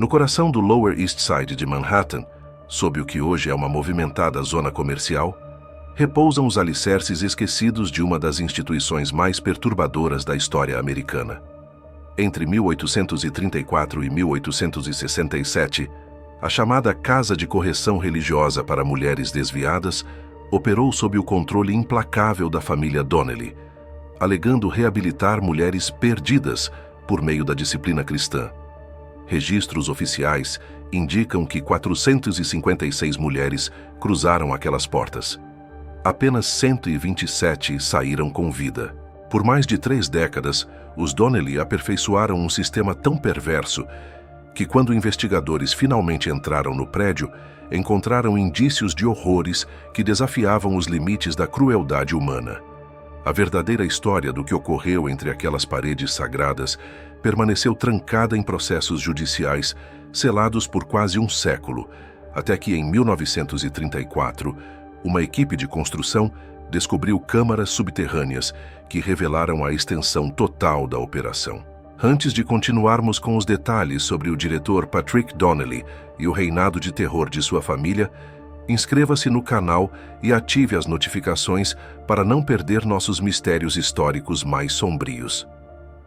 No coração do Lower East Side de Manhattan, sob o que hoje é uma movimentada zona comercial, repousam os alicerces esquecidos de uma das instituições mais perturbadoras da história americana. Entre 1834 e 1867, a chamada Casa de Correção Religiosa para Mulheres Desviadas operou sob o controle implacável da família Donnelly, alegando reabilitar mulheres perdidas por meio da disciplina cristã. Registros oficiais indicam que 456 mulheres cruzaram aquelas portas. Apenas 127 saíram com vida. Por mais de 3 décadas, os Donnelly aperfeiçoaram um sistema tão perverso que, quando investigadores finalmente entraram no prédio, encontraram indícios de horrores que desafiavam os limites da crueldade humana. A verdadeira história do que ocorreu entre aquelas paredes sagradas permaneceu trancada em processos judiciais selados por quase um século, até que em 1934, uma equipe de construção descobriu câmaras subterrâneas que revelaram a extensão total da operação. Antes de continuarmos com os detalhes sobre o diretor Patrick Donnelly e o reinado de terror de sua família, inscreva-se no canal e ative as notificações para não perder nossos mistérios históricos mais sombrios.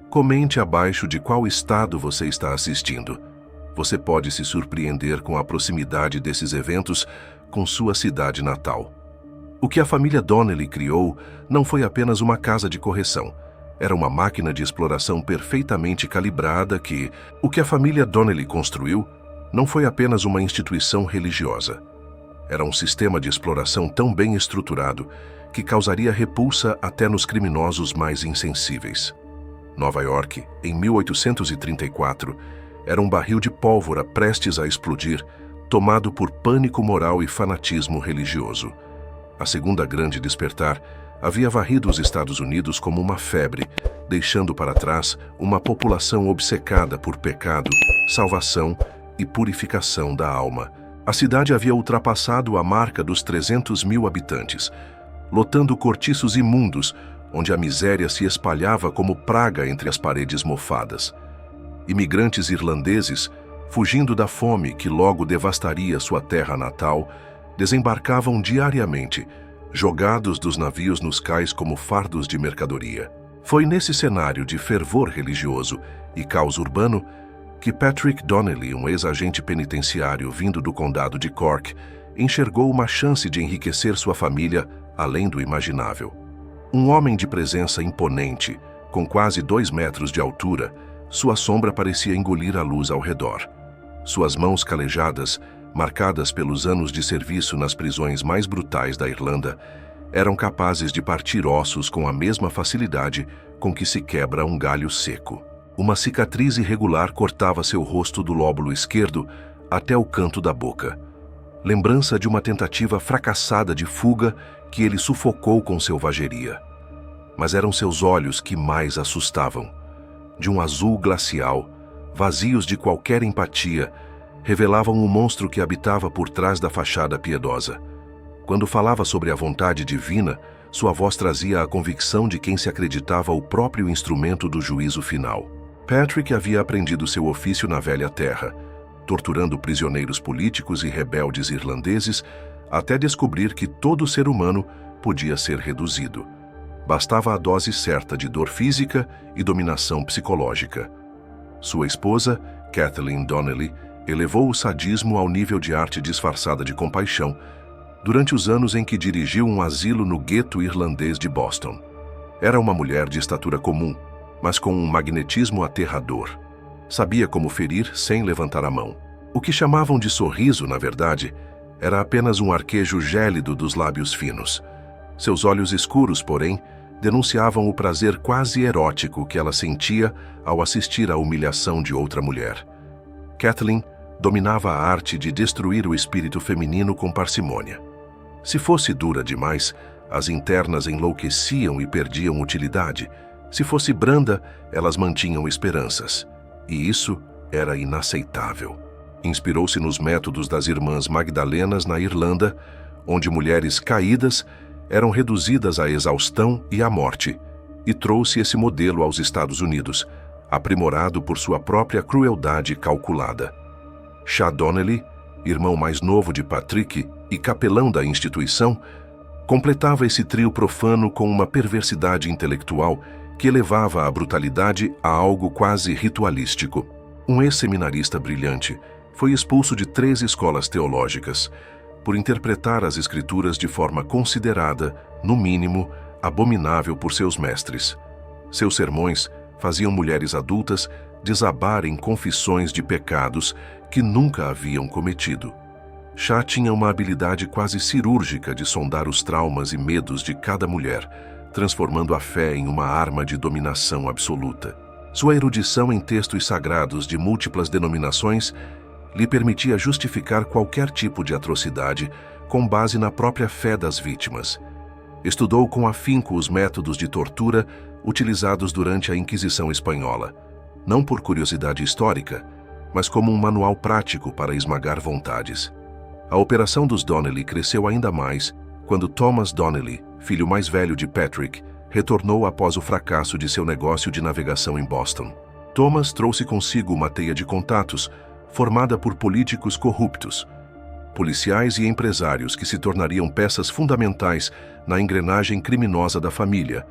Comente abaixo de qual estado você está assistindo. Você pode se surpreender com a proximidade desses eventos com sua cidade natal. O que a família Donnelly criou não foi apenas uma casa de correção. Era uma máquina de exploração perfeitamente calibrada que... O que a família Donnelly construiu não foi apenas uma instituição religiosa. Era um sistema de exploração tão bem estruturado que causaria repulsa até nos criminosos mais insensíveis. Nova York, em 1834, era um barril de pólvora prestes a explodir, tomado por pânico moral e fanatismo religioso. A Segunda Grande Despertar havia varrido os Estados Unidos como uma febre, deixando para trás uma população obcecada por pecado, salvação e purificação da alma. A cidade havia ultrapassado a marca dos 300 mil habitantes, lotando cortiços imundos, onde a miséria se espalhava como praga entre as paredes mofadas. Imigrantes irlandeses, fugindo da fome que logo devastaria sua terra natal, desembarcavam diariamente, jogados dos navios nos cais como fardos de mercadoria. Foi nesse cenário de fervor religioso e caos urbano que Patrick Donnelly, um ex-agente penitenciário vindo do condado de Cork, enxergou uma chance de enriquecer sua família além do imaginável. Um homem de presença imponente, com quase 2 metros de altura, sua sombra parecia engolir a luz ao redor. Suas mãos calejadas, marcadas pelos anos de serviço nas prisões mais brutais da Irlanda, eram capazes de partir ossos com a mesma facilidade com que se quebra um galho seco. Uma cicatriz irregular cortava seu rosto do lóbulo esquerdo até o canto da boca. Lembrança de uma tentativa fracassada de fuga que ele sufocou com selvageria. Mas eram seus olhos que mais assustavam. De um azul glacial, vazios de qualquer empatia, revelavam o monstro que habitava por trás da fachada piedosa. Quando falava sobre a vontade divina, sua voz trazia a convicção de quem se acreditava o próprio instrumento do juízo final. Patrick havia aprendido seu ofício na velha terra, torturando prisioneiros políticos e rebeldes irlandeses, até descobrir que todo ser humano podia ser reduzido. Bastava a dose certa de dor física e dominação psicológica. Sua esposa, Kathleen Donnelly, elevou o sadismo ao nível de arte disfarçada de compaixão durante os anos em que dirigiu um asilo no gueto irlandês de Boston. Era uma mulher de estatura comum, mas com um magnetismo aterrador. Sabia como ferir sem levantar a mão. O que chamavam de sorriso, na verdade, era apenas um arquejo gélido dos lábios finos. Seus olhos escuros, porém, denunciavam o prazer quase erótico que ela sentia ao assistir à humilhação de outra mulher. Kathleen dominava a arte de destruir o espírito feminino com parcimônia. Se fosse dura demais, as internas enlouqueciam e perdiam utilidade. Se fosse branda, elas mantinham esperanças. E isso era inaceitável. Inspirou-se nos métodos das irmãs Magdalenas na Irlanda, onde mulheres caídas eram reduzidas à exaustão e à morte, e trouxe esse modelo aos Estados Unidos, aprimorado por sua própria crueldade calculada. Chad Donnelly, irmão mais novo de Patrick e capelão da instituição, completava esse trio profano com uma perversidade intelectual que elevava a brutalidade a algo quase ritualístico. Um ex-seminarista brilhante foi expulso de 3 escolas teológicas por interpretar as escrituras de forma considerada, no mínimo, abominável por seus mestres. Seus sermões faziam mulheres adultas desabar em confissões de pecados que nunca haviam cometido. Chad tinha uma habilidade quase cirúrgica de sondar os traumas e medos de cada mulher, transformando a fé em uma arma de dominação absoluta. Sua erudição em textos sagrados de múltiplas denominações lhe permitia justificar qualquer tipo de atrocidade com base na própria fé das vítimas. Estudou com afinco os métodos de tortura utilizados durante a Inquisição Espanhola, não por curiosidade histórica, mas como um manual prático para esmagar vontades. A operação dos Donnelly cresceu ainda mais quando Thomas Donnelly, filho mais velho de Patrick, retornou após o fracasso de seu negócio de navegação em Boston. Thomas trouxe consigo uma teia de contatos formada por políticos corruptos, policiais e empresários que se tornariam peças fundamentais na engrenagem criminosa da família,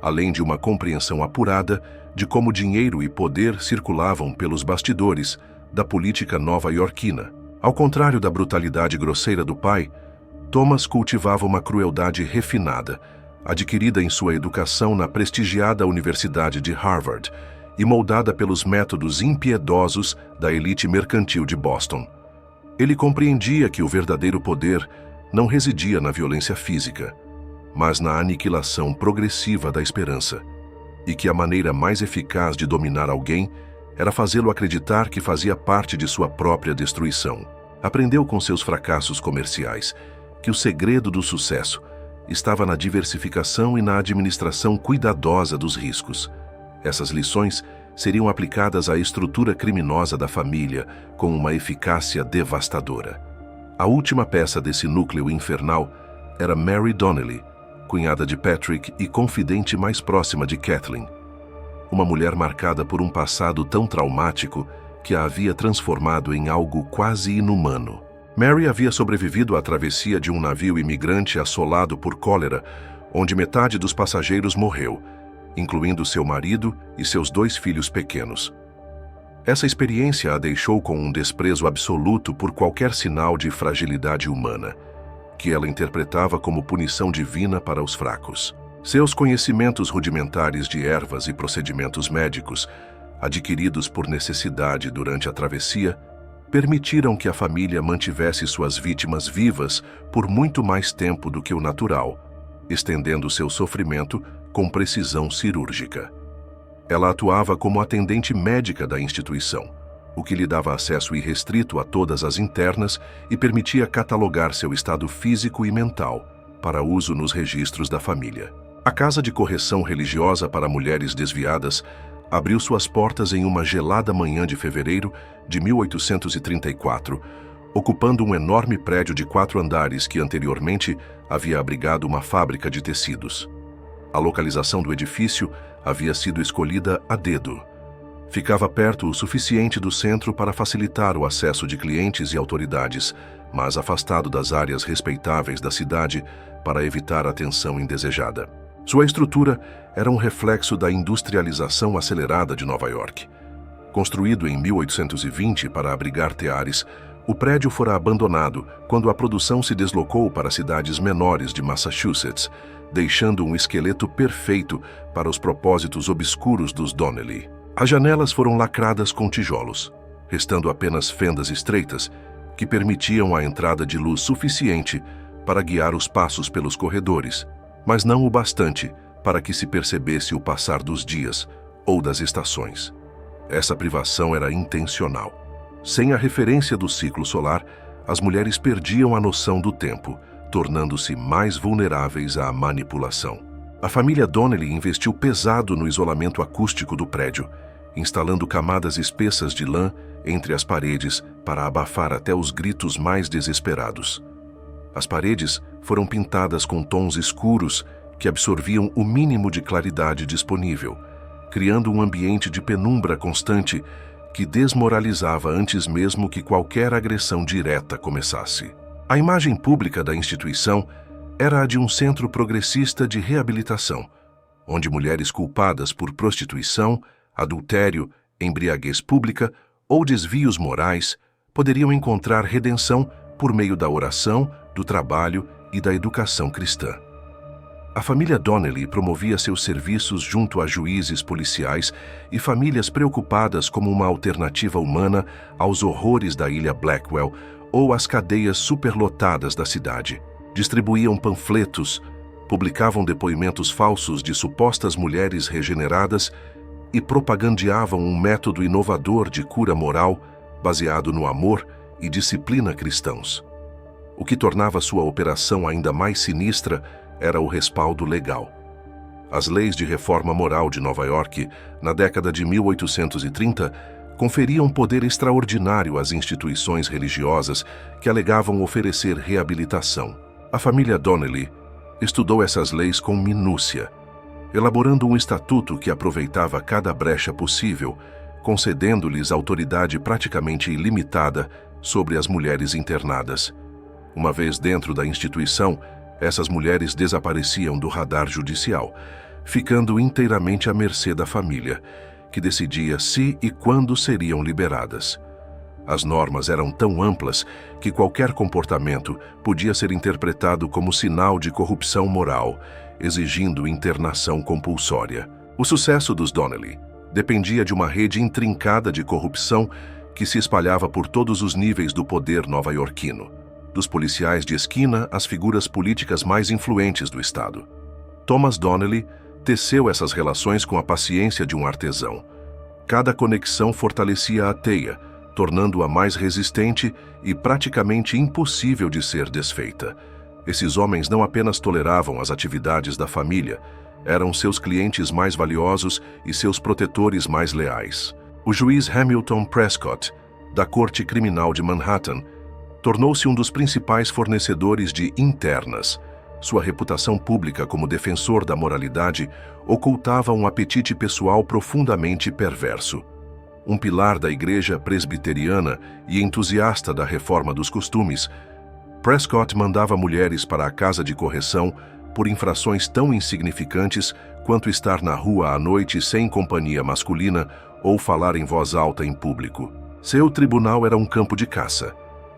além de uma compreensão apurada de como dinheiro e poder circulavam pelos bastidores da política nova-iorquina. Ao contrário da brutalidade grosseira do pai, Thomas cultivava uma crueldade refinada, adquirida em sua educação na prestigiada Universidade de Harvard e moldada pelos métodos impiedosos da elite mercantil de Boston. Ele compreendia que o verdadeiro poder não residia na violência física, mas na aniquilação progressiva da esperança, e que a maneira mais eficaz de dominar alguém era fazê-lo acreditar que fazia parte de sua própria destruição. Aprendeu com seus fracassos comerciais que o segredo do sucesso estava na diversificação e na administração cuidadosa dos riscos. Essas lições seriam aplicadas à estrutura criminosa da família com uma eficácia devastadora. A última peça desse núcleo infernal era Mary Donnelly, cunhada de Patrick e confidente mais próxima de Kathleen. Uma mulher marcada por um passado tão traumático que a havia transformado em algo quase inumano. Mary havia sobrevivido à travessia de um navio imigrante assolado por cólera, onde metade dos passageiros morreu, incluindo seu marido e seus 2 filhos pequenos. Essa experiência a deixou com um desprezo absoluto por qualquer sinal de fragilidade humana, que ela interpretava como punição divina para os fracos. Seus conhecimentos rudimentares de ervas e procedimentos médicos, adquiridos por necessidade durante a travessia, permitiram que a família mantivesse suas vítimas vivas por muito mais tempo do que o natural, estendendo seu sofrimento com precisão cirúrgica. Ela atuava como atendente médica da instituição, o que lhe dava acesso irrestrito a todas as internas e permitia catalogar seu estado físico e mental para uso nos registros da família. A Casa de Correção Religiosa para Mulheres Desviadas abriu suas portas em uma gelada manhã de fevereiro de 1834, ocupando um enorme prédio de 4 andares que anteriormente havia abrigado uma fábrica de tecidos. A localização do edifício havia sido escolhida a dedo. Ficava perto o suficiente do centro para facilitar o acesso de clientes e autoridades, mas afastado das áreas respeitáveis da cidade para evitar a atenção indesejada. Sua estrutura era um reflexo da industrialização acelerada de Nova York. Construído em 1820 para abrigar teares, o prédio fora abandonado quando a produção se deslocou para cidades menores de Massachusetts, deixando um esqueleto perfeito para os propósitos obscuros dos Donnelly. As janelas foram lacradas com tijolos, restando apenas fendas estreitas que permitiam a entrada de luz suficiente para guiar os passos pelos corredores, mas não o bastante para que se percebesse o passar dos dias ou das estações. Essa privação era intencional. Sem a referência do ciclo solar, as mulheres perdiam a noção do tempo, tornando-se mais vulneráveis à manipulação. A família Donnelly investiu pesado no isolamento acústico do prédio, instalando camadas espessas de lã entre as paredes para abafar até os gritos mais desesperados. As paredes foram pintadas com tons escuros que absorviam o mínimo de claridade disponível, criando um ambiente de penumbra constante que desmoralizava antes mesmo que qualquer agressão direta começasse. A imagem pública da instituição era a de um centro progressista de reabilitação, onde mulheres culpadas por prostituição, adultério, embriaguez pública ou desvios morais poderiam encontrar redenção por meio da oração, do trabalho e da educação cristã. A família Donnelly promovia seus serviços junto a juízes policiais e famílias preocupadas como uma alternativa humana aos horrores da ilha Blackwell ou às cadeias superlotadas da cidade. Distribuíam panfletos, publicavam depoimentos falsos de supostas mulheres regeneradas e propagandeavam um método inovador de cura moral baseado no amor e disciplina cristãos. O que tornava sua operação ainda mais sinistra era o respaldo legal. As leis de reforma moral de Nova York, na década de 1830, conferiam poder extraordinário às instituições religiosas que alegavam oferecer reabilitação. A família Donnelly estudou essas leis com minúcia, elaborando um estatuto que aproveitava cada brecha possível, concedendo-lhes autoridade praticamente ilimitada sobre as mulheres internadas. Uma vez dentro da instituição, essas mulheres desapareciam do radar judicial, ficando inteiramente à mercê da família, que decidia se e quando seriam liberadas. As normas eram tão amplas que qualquer comportamento podia ser interpretado como sinal de corrupção moral, exigindo internação compulsória. O sucesso dos Donnelly dependia de uma rede intrincada de corrupção que se espalhava por todos os níveis do poder nova-iorquino, dos policiais de esquina às figuras políticas mais influentes do estado. Thomas Donnelly teceu essas relações com a paciência de um artesão. Cada conexão fortalecia a teia, tornando-a mais resistente e praticamente impossível de ser desfeita. Esses homens não apenas toleravam as atividades da família, eram seus clientes mais valiosos e seus protetores mais leais. O juiz Hamilton Prescott, da Corte Criminal de Manhattan, tornou-se um dos principais fornecedores de internas. Sua reputação pública como defensor da moralidade ocultava um apetite pessoal profundamente perverso. Um pilar da igreja presbiteriana e entusiasta da reforma dos costumes, Prescott mandava mulheres para a casa de correção por infrações tão insignificantes quanto estar na rua à noite sem companhia masculina ou falar em voz alta em público. Seu tribunal era um campo de caça,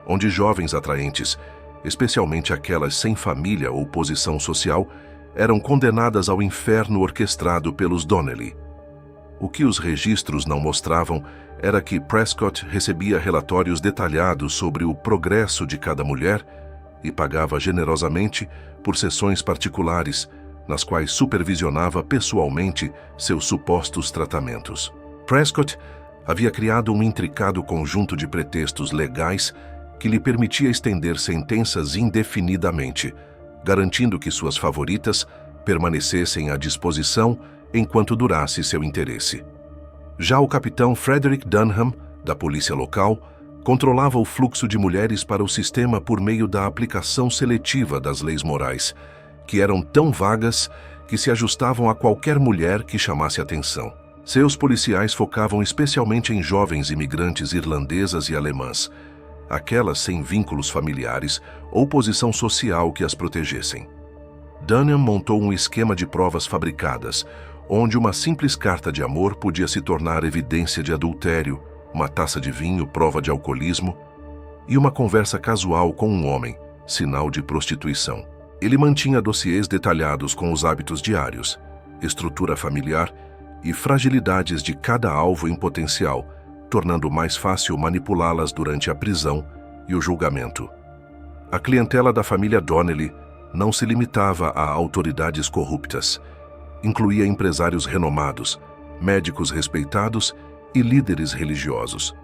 onde jovens atraentes, especialmente aquelas sem família ou posição social, eram condenadas ao inferno orquestrado pelos Donnelly. O que os registros não mostravam era que Prescott recebia relatórios detalhados sobre o progresso de cada mulher e pagava generosamente por sessões particulares, nas quais supervisionava pessoalmente seus supostos tratamentos. Prescott havia criado um intricado conjunto de pretextos legais que lhe permitia estender sentenças indefinidamente, garantindo que suas favoritas permanecessem à disposição enquanto durasse seu interesse. Já o capitão Frederick Dunham, da polícia local, controlava o fluxo de mulheres para o sistema por meio da aplicação seletiva das leis morais, que eram tão vagas que se ajustavam a qualquer mulher que chamasse atenção. Seus policiais focavam especialmente em jovens imigrantes irlandesas e alemãs, aquelas sem vínculos familiares ou posição social que as protegessem. Dunham montou um esquema de provas fabricadas, onde uma simples carta de amor podia se tornar evidência de adultério, uma taça de vinho, prova de alcoolismo, e uma conversa casual com um homem, sinal de prostituição. Ele mantinha dossiês detalhados com os hábitos diários, estrutura familiar e fragilidades de cada alvo em potencial, tornando mais fácil manipulá-las durante a prisão e o julgamento. A clientela da família Donnelly não se limitava a autoridades corruptas. Incluía empresários renomados, médicos respeitados e líderes religiosos.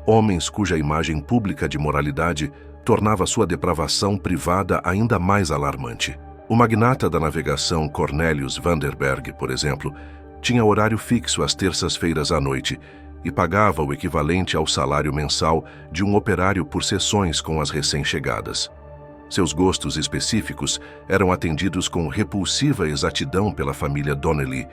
Homens cuja imagem pública de moralidade tornava sua depravação privada ainda mais alarmante. O magnata da navegação Cornelius Vanderberg, por exemplo, tinha horário fixo às terças-feiras à noite e pagava o equivalente ao salário mensal de um operário por sessões com as recém-chegadas. Seus gostos específicos eram atendidos com repulsiva exatidão pela família Donnelly,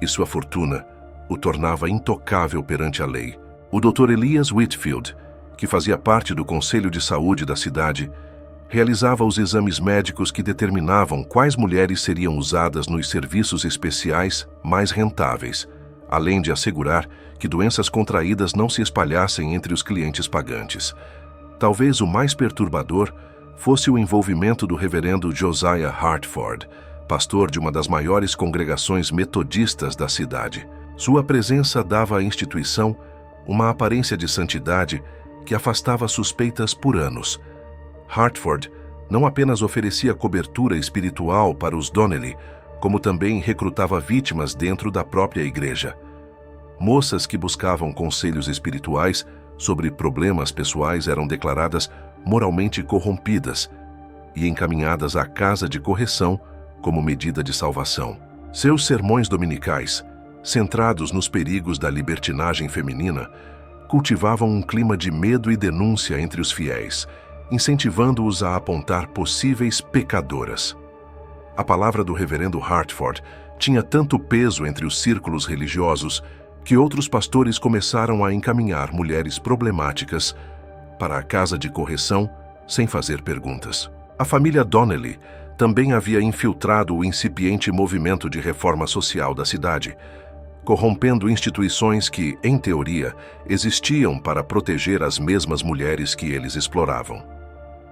e sua fortuna o tornava intocável perante a lei, O Dr. Elias Whitfield, que fazia parte do Conselho de Saúde da cidade, realizava os exames médicos que determinavam quais mulheres seriam usadas nos serviços especiais mais rentáveis, além de assegurar que doenças contraídas não se espalhassem entre os clientes pagantes. Talvez o mais perturbador fosse o envolvimento do reverendo Josiah Hartford, pastor de uma das maiores congregações metodistas da cidade. Sua presença dava à instituição uma aparência de santidade que afastava suspeitas por anos. Hartford não apenas oferecia cobertura espiritual para os Donnelly, como também recrutava vítimas dentro da própria igreja. Moças que buscavam conselhos espirituais sobre problemas pessoais eram declaradas moralmente corrompidas e encaminhadas à casa de correção como medida de salvação. Seus sermões dominicais, centrados nos perigos da libertinagem feminina, cultivavam um clima de medo e denúncia entre os fiéis, incentivando-os a apontar possíveis pecadoras. A palavra do reverendo Hartford tinha tanto peso entre os círculos religiosos que outros pastores começaram a encaminhar mulheres problemáticas para a casa de correção sem fazer perguntas. A família Donnelly também havia infiltrado o incipiente movimento de reforma social da cidade, corrompendo instituições que, em teoria, existiam para proteger as mesmas mulheres que eles exploravam.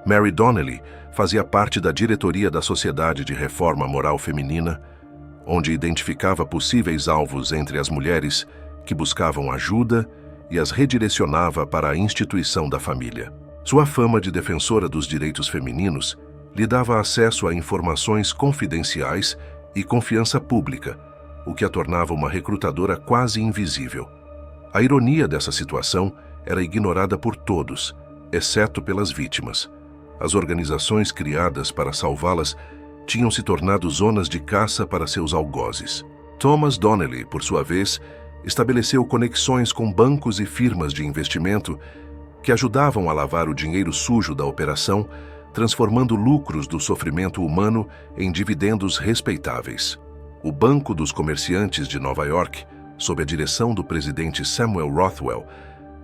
Mary Donnelly fazia parte da diretoria da Sociedade de Reforma Moral Feminina, onde identificava possíveis alvos entre as mulheres que buscavam ajuda e as redirecionava para a instituição da família. Sua fama de defensora dos direitos femininos lhe dava acesso a informações confidenciais e confiança pública, o que a tornava uma recrutadora quase invisível. A ironia dessa situação era ignorada por todos, exceto pelas vítimas. As organizações criadas para salvá-las tinham se tornado zonas de caça para seus algozes. Thomas Donnelly, por sua vez, estabeleceu conexões com bancos e firmas de investimento que ajudavam a lavar o dinheiro sujo da operação, transformando lucros do sofrimento humano em dividendos respeitáveis. O Banco dos Comerciantes de Nova York, sob a direção do presidente Samuel Rothwell,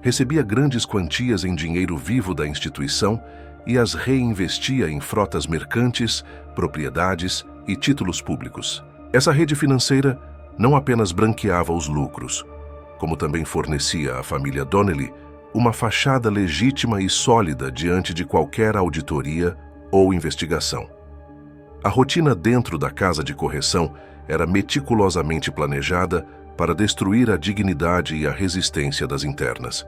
recebia grandes quantias em dinheiro vivo da instituição e as reinvestia em frotas mercantes, propriedades e títulos públicos. Essa rede financeira não apenas branqueava os lucros, como também fornecia à família Donnelly uma fachada legítima e sólida diante de qualquer auditoria ou investigação. A rotina dentro da casa de correção era meticulosamente planejada para destruir a dignidade e a resistência das internas.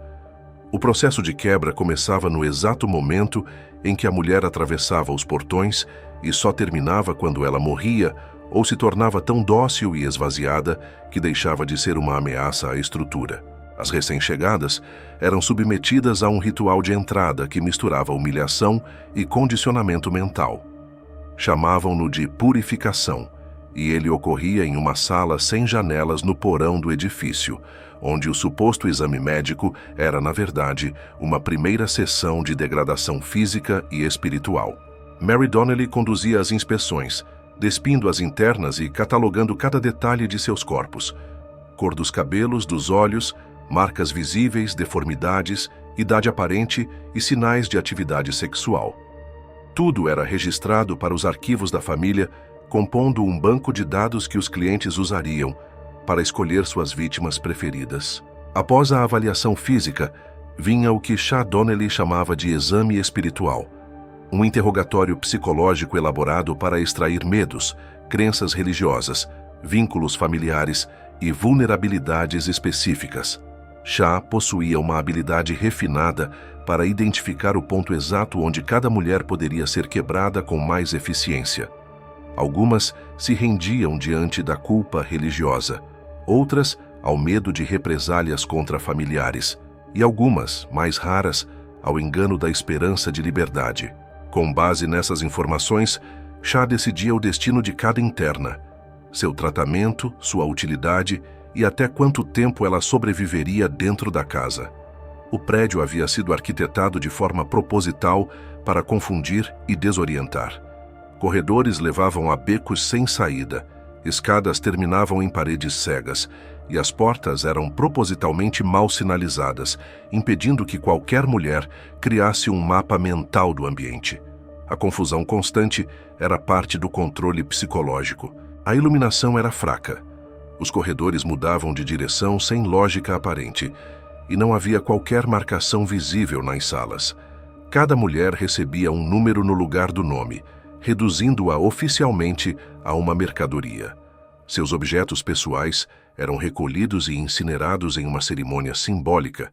O processo de quebra começava no exato momento em que a mulher atravessava os portões e só terminava quando ela morria ou se tornava tão dócil e esvaziada que deixava de ser uma ameaça à estrutura. As recém-chegadas eram submetidas a um ritual de entrada que misturava humilhação e condicionamento mental. Chamavam-no de purificação, e ele ocorria em uma sala sem janelas no porão do edifício, onde o suposto exame médico era, na verdade, uma primeira sessão de degradação física e espiritual. Mary Donnelly conduzia as inspeções, despindo as internas e catalogando cada detalhe de seus corpos: cor dos cabelos, dos olhos, marcas visíveis, deformidades, idade aparente e sinais de atividade sexual. Tudo era registrado para os arquivos da família, compondo um banco de dados que os clientes usariam para escolher suas vítimas preferidas. Após a avaliação física, vinha o que Shah Donnelly chamava de exame espiritual, um interrogatório psicológico elaborado para extrair medos, crenças religiosas, vínculos familiares e vulnerabilidades específicas. Shah possuía uma habilidade refinada para identificar o ponto exato onde cada mulher poderia ser quebrada com mais eficiência. Algumas se rendiam diante da culpa religiosa, outras ao medo de represálias contra familiares, e algumas, mais raras, ao engano da esperança de liberdade. Com base nessas informações, Shah decidia o destino de cada interna, seu tratamento, sua utilidade e até quanto tempo ela sobreviveria dentro da casa. O prédio havia sido arquitetado de forma proposital para confundir e desorientar. Corredores levavam a becos sem saída, Escadas terminavam em paredes cegas, e as portas eram propositalmente mal sinalizadas, impedindo que qualquer mulher criasse um mapa mental do ambiente. A confusão constante era parte do controle psicológico. A iluminação era fraca. Os corredores mudavam de direção sem lógica aparente, e não havia qualquer marcação visível nas salas. Cada mulher recebia um número no lugar do nome, reduzindo-a oficialmente a uma mercadoria. Seus objetos pessoais eram recolhidos e incinerados em uma cerimônia simbólica,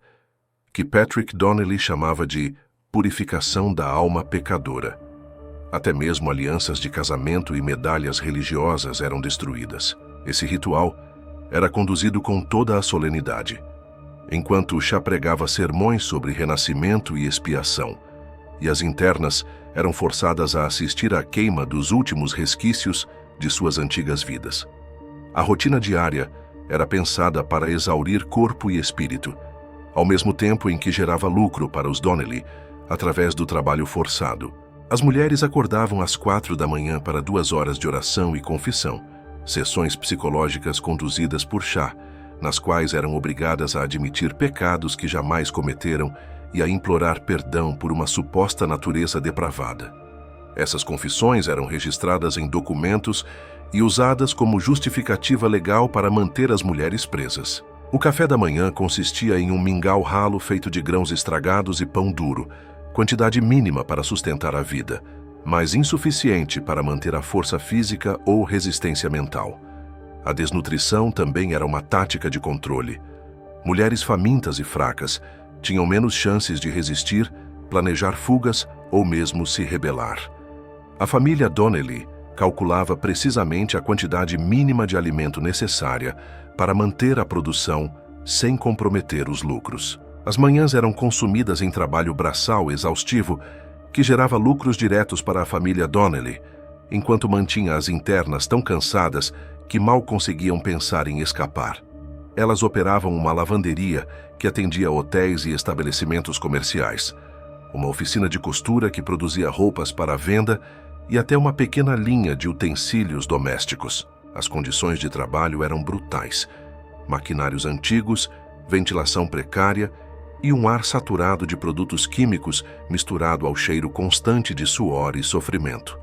que Patrick Donnelly chamava de purificação da alma pecadora. Até mesmo alianças de casamento e medalhas religiosas eram destruídas. Esse ritual era conduzido com toda a solenidade, enquanto Chá pregava sermões sobre renascimento e expiação, e as internas eram forçadas a assistir à queima dos últimos resquícios de suas antigas vidas. A rotina diária era pensada para exaurir corpo e espírito, ao mesmo tempo em que gerava lucro para os Donnelly através do trabalho forçado. As mulheres acordavam às 4 da manhã para 2 horas de oração e confissão, sessões psicológicas conduzidas por Chá, nas quais eram obrigadas a admitir pecados que jamais cometeram e a implorar perdão por uma suposta natureza depravada. Essas confissões eram registradas em documentos e usadas como justificativa legal para manter as mulheres presas. O café da manhã consistia em um mingau ralo feito de grãos estragados e pão duro, quantidade mínima para sustentar a vida, mas insuficiente para manter a força física ou resistência mental. A desnutrição também era uma tática de controle. Mulheres famintas e fracas tinham menos chances de resistir, planejar fugas ou mesmo se rebelar. A família Donnelly calculava precisamente a quantidade mínima de alimento necessária para manter a produção sem comprometer os lucros. As manhãs eram consumidas em trabalho braçal exaustivo que gerava lucros diretos para a família Donnelly, enquanto mantinha as internas tão cansadas que mal conseguiam pensar em escapar. Elas operavam uma lavanderia que atendia hotéis e estabelecimentos comerciais, uma oficina de costura que produzia roupas para venda e até uma pequena linha de utensílios domésticos. As condições de trabalho eram brutais. Maquinários antigos, ventilação precária e um ar saturado de produtos químicos misturado ao cheiro constante de suor e sofrimento.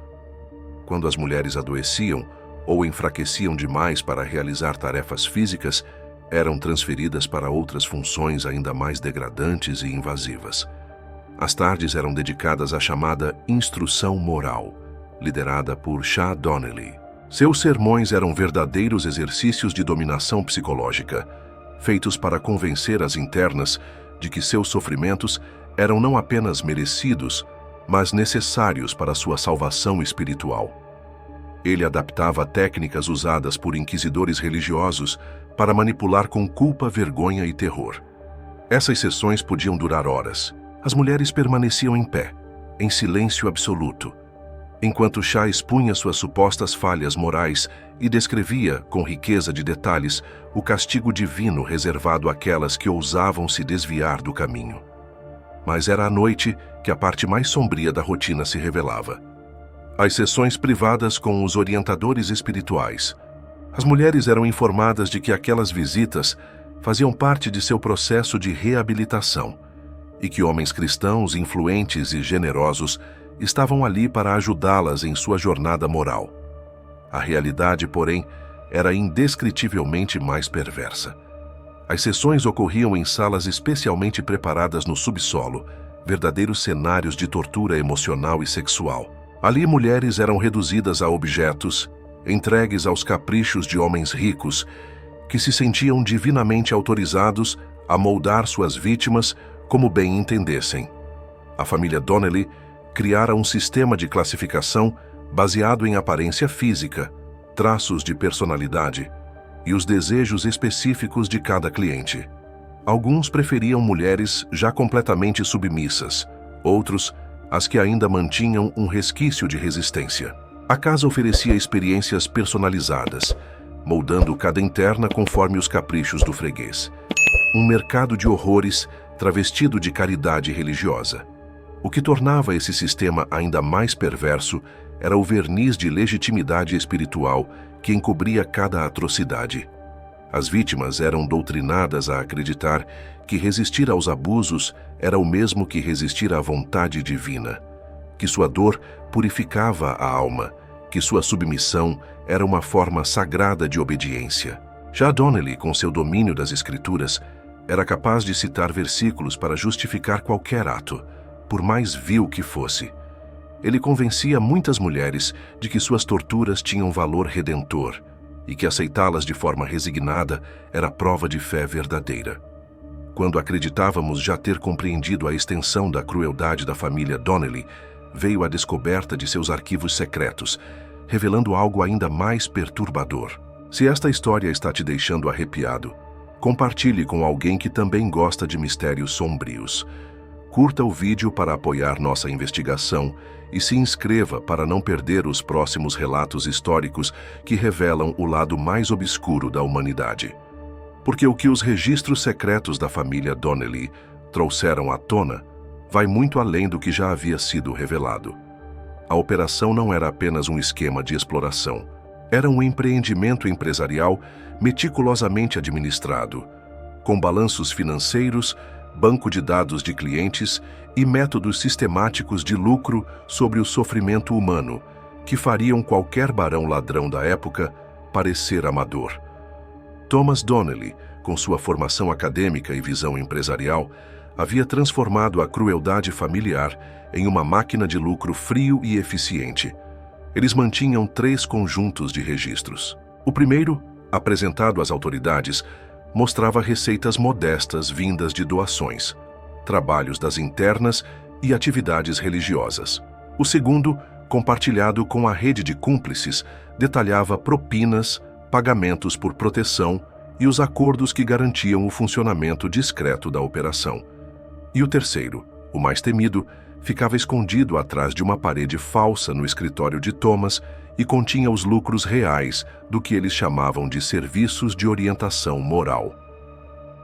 Quando as mulheres adoeciam ou enfraqueciam demais para realizar tarefas físicas, eram transferidas para outras funções ainda mais degradantes e invasivas. As tardes eram dedicadas à chamada instrução moral, liderada por Chá Donnelly. Seus sermões eram verdadeiros exercícios de dominação psicológica, feitos para convencer as internas de que seus sofrimentos eram não apenas merecidos, mas necessários para sua salvação espiritual. Ele adaptava técnicas usadas por inquisidores religiosos para manipular com culpa, vergonha e terror. Essas sessões podiam durar horas. As mulheres permaneciam em pé, em silêncio absoluto, enquanto Chá expunha suas supostas falhas morais e descrevia, com riqueza de detalhes, o castigo divino reservado àquelas que ousavam se desviar do caminho. Mas era à noite que a parte mais sombria da rotina se revelava. As sessões privadas com os orientadores espirituais. As mulheres eram informadas de que aquelas visitas faziam parte de seu processo de reabilitação e que homens cristãos influentes e generosos estavam ali para ajudá-las em sua jornada moral. A realidade, porém, era indescritivelmente mais perversa. As sessões ocorriam em salas especialmente preparadas no subsolo, verdadeiros cenários de tortura emocional e sexual. Ali, mulheres eram reduzidas a objetos, entregues aos caprichos de homens ricos, que se sentiam divinamente autorizados a moldar suas vítimas como bem entendessem. A família Donnelly criara um sistema de classificação baseado em aparência física, traços de personalidade e os desejos específicos de cada cliente. Alguns preferiam mulheres já completamente submissas, outros as que ainda mantinham um resquício de resistência. A casa oferecia experiências personalizadas, moldando cada interna conforme os caprichos do freguês. Um mercado de horrores travestido de caridade religiosa. O que tornava esse sistema ainda mais perverso era o verniz de legitimidade espiritual que encobria cada atrocidade. As vítimas eram doutrinadas a acreditar que resistir aos abusos era o mesmo que resistir à vontade divina, que sua dor purificava a alma, que sua submissão era uma forma sagrada de obediência. Já Donnelly, com seu domínio das Escrituras, era capaz de citar versículos para justificar qualquer ato, por mais vil que fosse. Ele convencia muitas mulheres de que suas torturas tinham valor redentor e que aceitá-las de forma resignada era prova de fé verdadeira. Quando acreditávamos já ter compreendido a extensão da crueldade da família Donnelly, veio a descoberta de seus arquivos secretos, revelando algo ainda mais perturbador. Se esta história está te deixando arrepiado, compartilhe com alguém que também gosta de mistérios sombrios. Curta o vídeo para apoiar nossa investigação e se inscreva para não perder os próximos relatos históricos que revelam o lado mais obscuro da humanidade. Porque o que os registros secretos da família Donnelly trouxeram à tona vai muito além do que já havia sido revelado. A operação não era apenas um esquema de exploração. Era um empreendimento empresarial meticulosamente administrado, com balanços financeiros, banco de dados de clientes e métodos sistemáticos de lucro sobre o sofrimento humano, que fariam qualquer barão ladrão da época parecer amador. Thomas Donnelly, com sua formação acadêmica e visão empresarial, havia transformado a crueldade familiar em uma máquina de lucro frio e eficiente. Eles mantinham 3 conjuntos de registros. O primeiro, apresentado às autoridades, mostrava receitas modestas vindas de doações, trabalhos das internas e atividades religiosas. O segundo, compartilhado com a rede de cúmplices, detalhava propinas, pagamentos por proteção e os acordos que garantiam o funcionamento discreto da operação. E o terceiro, o mais temido, ficava escondido atrás de uma parede falsa no escritório de Thomas e continha os lucros reais do que eles chamavam de serviços de orientação moral.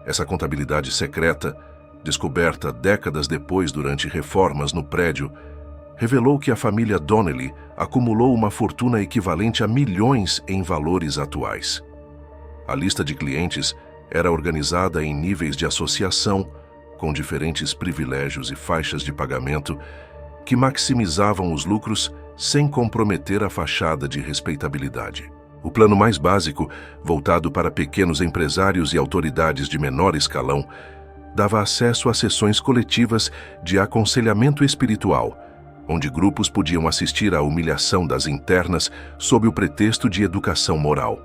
Essa contabilidade secreta, descoberta décadas depois durante reformas no prédio, revelou que a família Donnelly acumulou uma fortuna equivalente a milhões em valores atuais. A lista de clientes era organizada em níveis de associação, com diferentes privilégios e faixas de pagamento que maximizavam os lucros sem comprometer a fachada de respeitabilidade. O plano mais básico, voltado para pequenos empresários e autoridades de menor escalão, dava acesso a sessões coletivas de aconselhamento espiritual, onde grupos podiam assistir à humilhação das internas sob o pretexto de educação moral.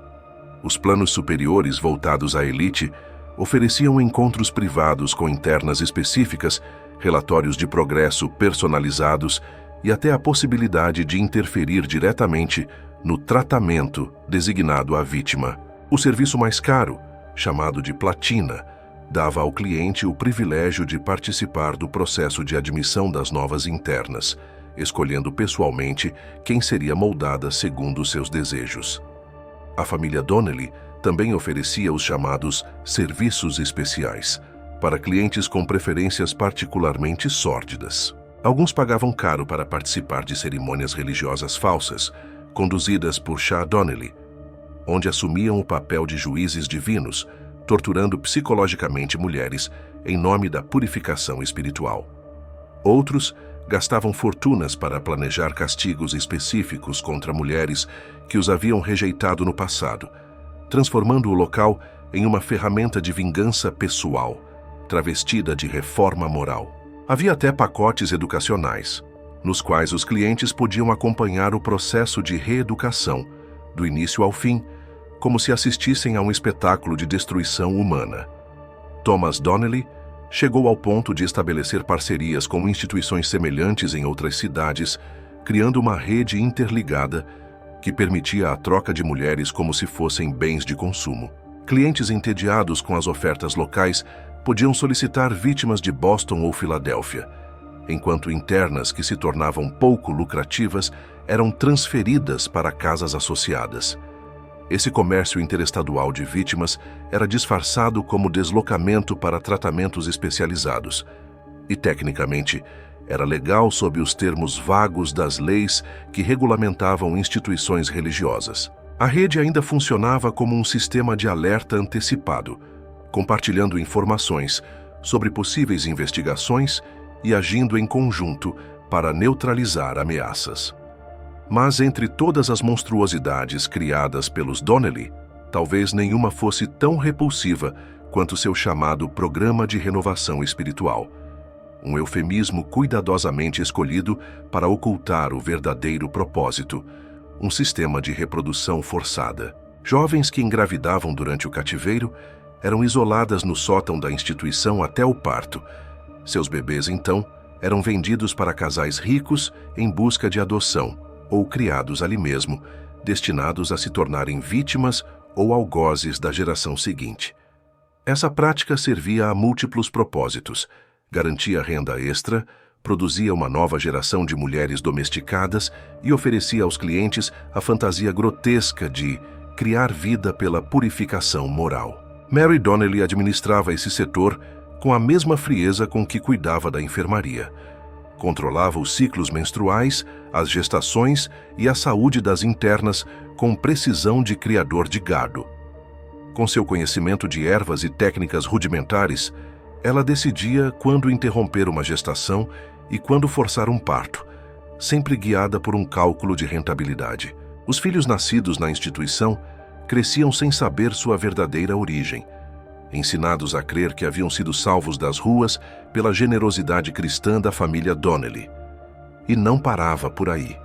Os planos superiores voltados à elite ofereciam encontros privados com internas específicas, relatórios de progresso personalizados e até a possibilidade de interferir diretamente no tratamento designado à vítima. O serviço mais caro, chamado de platina, dava ao cliente o privilégio de participar do processo de admissão das novas internas, escolhendo pessoalmente quem seria moldada segundo seus desejos. A família Donnelly também oferecia os chamados serviços especiais, para clientes com preferências particularmente sórdidas. Alguns pagavam caro para participar de cerimônias religiosas falsas, conduzidas por Shah Donnelly, onde assumiam o papel de juízes divinos, torturando psicologicamente mulheres em nome da purificação espiritual. Outros gastavam fortunas para planejar castigos específicos contra mulheres que os haviam rejeitado no passado, transformando o local em uma ferramenta de vingança pessoal, travestida de reforma moral. Havia até pacotes educacionais, nos quais os clientes podiam acompanhar o processo de reeducação, do início ao fim, como se assistissem a um espetáculo de destruição humana. Thomas Donnelly chegou ao ponto de estabelecer parcerias com instituições semelhantes em outras cidades, criando uma rede interligada que permitia a troca de mulheres como se fossem bens de consumo. Clientes entediados com as ofertas locais podiam solicitar vítimas de Boston ou Filadélfia, enquanto internas que se tornavam pouco lucrativas eram transferidas para casas associadas. Esse comércio interestadual de vítimas era disfarçado como deslocamento para tratamentos especializados e, tecnicamente, Era legal sob os termos vagos das leis que regulamentavam instituições religiosas. A rede ainda funcionava como um sistema de alerta antecipado, compartilhando informações sobre possíveis investigações e agindo em conjunto para neutralizar ameaças. Mas entre todas as monstruosidades criadas pelos Donnelly, talvez nenhuma fosse tão repulsiva quanto seu chamado Programa de Renovação Espiritual, um eufemismo cuidadosamente escolhido para ocultar o verdadeiro propósito, um sistema de reprodução forçada. Jovens que engravidavam durante o cativeiro eram isoladas no sótão da instituição até o parto. Seus bebês, então, eram vendidos para casais ricos em busca de adoção, ou criados ali mesmo, destinados a se tornarem vítimas ou algozes da geração seguinte. Essa prática servia a múltiplos propósitos: garantia renda extra, produzia uma nova geração de mulheres domesticadas e oferecia aos clientes a fantasia grotesca de criar vida pela purificação moral. Mary Donnelly administrava esse setor com a mesma frieza com que cuidava da enfermaria. Controlava os ciclos menstruais, as gestações e a saúde das internas com precisão de criador de gado. Com seu conhecimento de ervas e técnicas rudimentares, ela decidia quando interromper uma gestação e quando forçar um parto, sempre guiada por um cálculo de rentabilidade. Os filhos nascidos na instituição cresciam sem saber sua verdadeira origem, ensinados a crer que haviam sido salvos das ruas pela generosidade cristã da família Donnelly. E não parava por aí.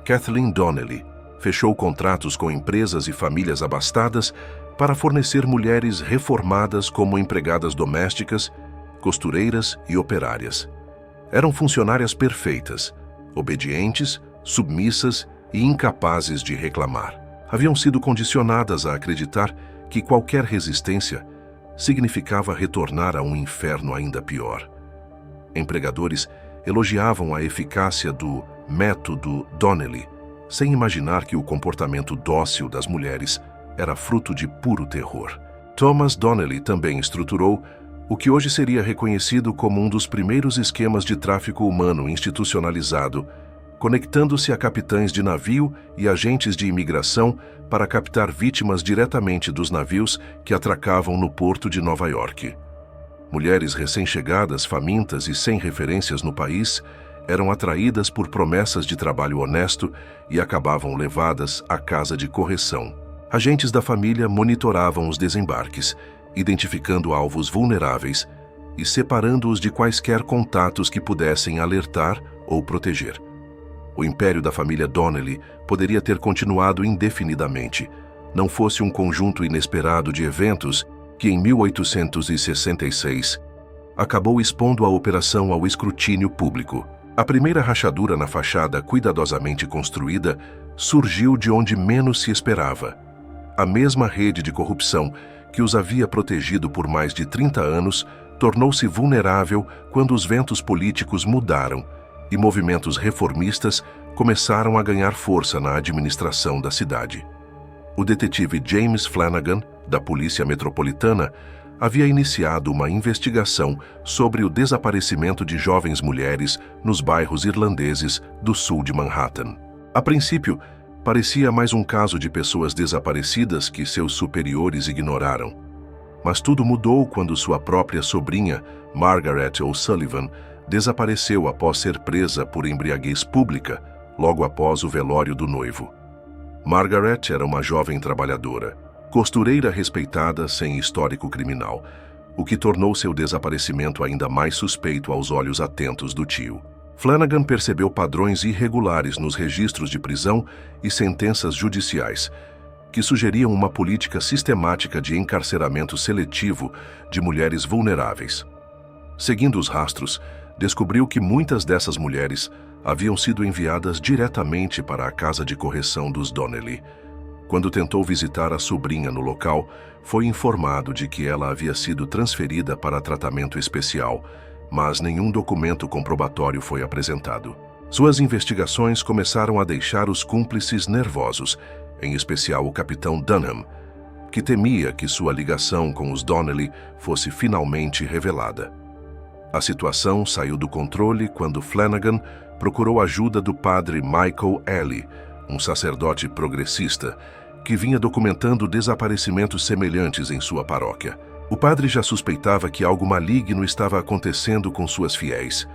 Kathleen Donnelly fechou contratos com empresas e famílias abastadas para fornecer mulheres reformadas como empregadas domésticas, costureiras e operárias. Eram funcionárias perfeitas, obedientes, submissas e incapazes de reclamar. Haviam sido condicionadas a acreditar que qualquer resistência significava retornar a um inferno ainda pior. Empregadores elogiavam a eficácia do método Donnelly, sem imaginar que o comportamento dócil das mulheres era fruto de puro terror. Thomas Donnelly também estruturou o que hoje seria reconhecido como um dos primeiros esquemas de tráfico humano institucionalizado, conectando-se a capitães de navio e agentes de imigração para captar vítimas diretamente dos navios que atracavam no porto de Nova York. Mulheres recém-chegadas, famintas e sem referências no país, eram atraídas por promessas de trabalho honesto e acabavam levadas à casa de correção. Agentes da família monitoravam os desembarques, identificando alvos vulneráveis e separando-os de quaisquer contatos que pudessem alertar ou proteger. O império da família Donnelly poderia ter continuado indefinidamente, não fosse um conjunto inesperado de eventos que, em 1866, acabou expondo a operação ao escrutínio público. A primeira rachadura na fachada cuidadosamente construída surgiu de onde menos se esperava. A mesma rede de corrupção que os havia protegido por mais de 30 anos tornou-se vulnerável quando os ventos políticos mudaram e movimentos reformistas começaram a ganhar força na administração da cidade. O detetive James Flanagan, da Polícia Metropolitana, havia iniciado uma investigação sobre o desaparecimento de jovens mulheres nos bairros irlandeses do sul de Manhattan. A princípio, parecia mais um caso de pessoas desaparecidas que seus superiores ignoraram. Mas tudo mudou quando sua própria sobrinha, Margaret O'Sullivan, desapareceu após ser presa por embriaguez pública, logo após o velório do noivo. Margaret era uma jovem trabalhadora, costureira respeitada sem histórico criminal, o que tornou seu desaparecimento ainda mais suspeito aos olhos atentos do tio. Flanagan percebeu padrões irregulares nos registros de prisão e sentenças judiciais, que sugeriam uma política sistemática de encarceramento seletivo de mulheres vulneráveis. Seguindo os rastros, descobriu que muitas dessas mulheres haviam sido enviadas diretamente para a casa de correção dos Donnelly. Quando tentou visitar a sobrinha no local, foi informado de que ela havia sido transferida para tratamento especial, mas nenhum documento comprobatório foi apresentado. Suas investigações começaram a deixar os cúmplices nervosos, em especial o capitão Dunham, que temia que sua ligação com os Donnelly fosse finalmente revelada. A situação saiu do controle quando Flanagan procurou ajuda do padre Michael Early, um sacerdote progressista, que vinha documentando desaparecimentos semelhantes em sua paróquia. O padre já suspeitava que algo maligno estava acontecendo com suas fiéis,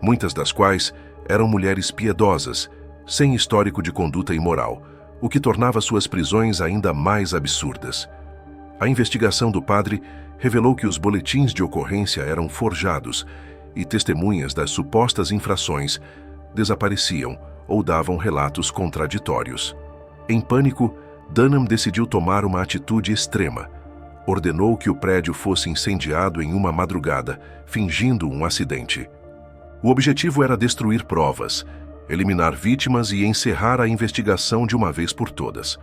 muitas das quais eram mulheres piedosas, sem histórico de conduta imoral, o que tornava suas prisões ainda mais absurdas. A investigação do padre revelou que os boletins de ocorrência eram forjados e testemunhas das supostas infrações desapareciam ou davam relatos contraditórios. Em pânico, Dunham decidiu tomar uma atitude extrema. Ordenou que o prédio fosse incendiado em uma madrugada, fingindo um acidente. O objetivo era destruir provas, eliminar vítimas e encerrar a investigação de uma vez por todas.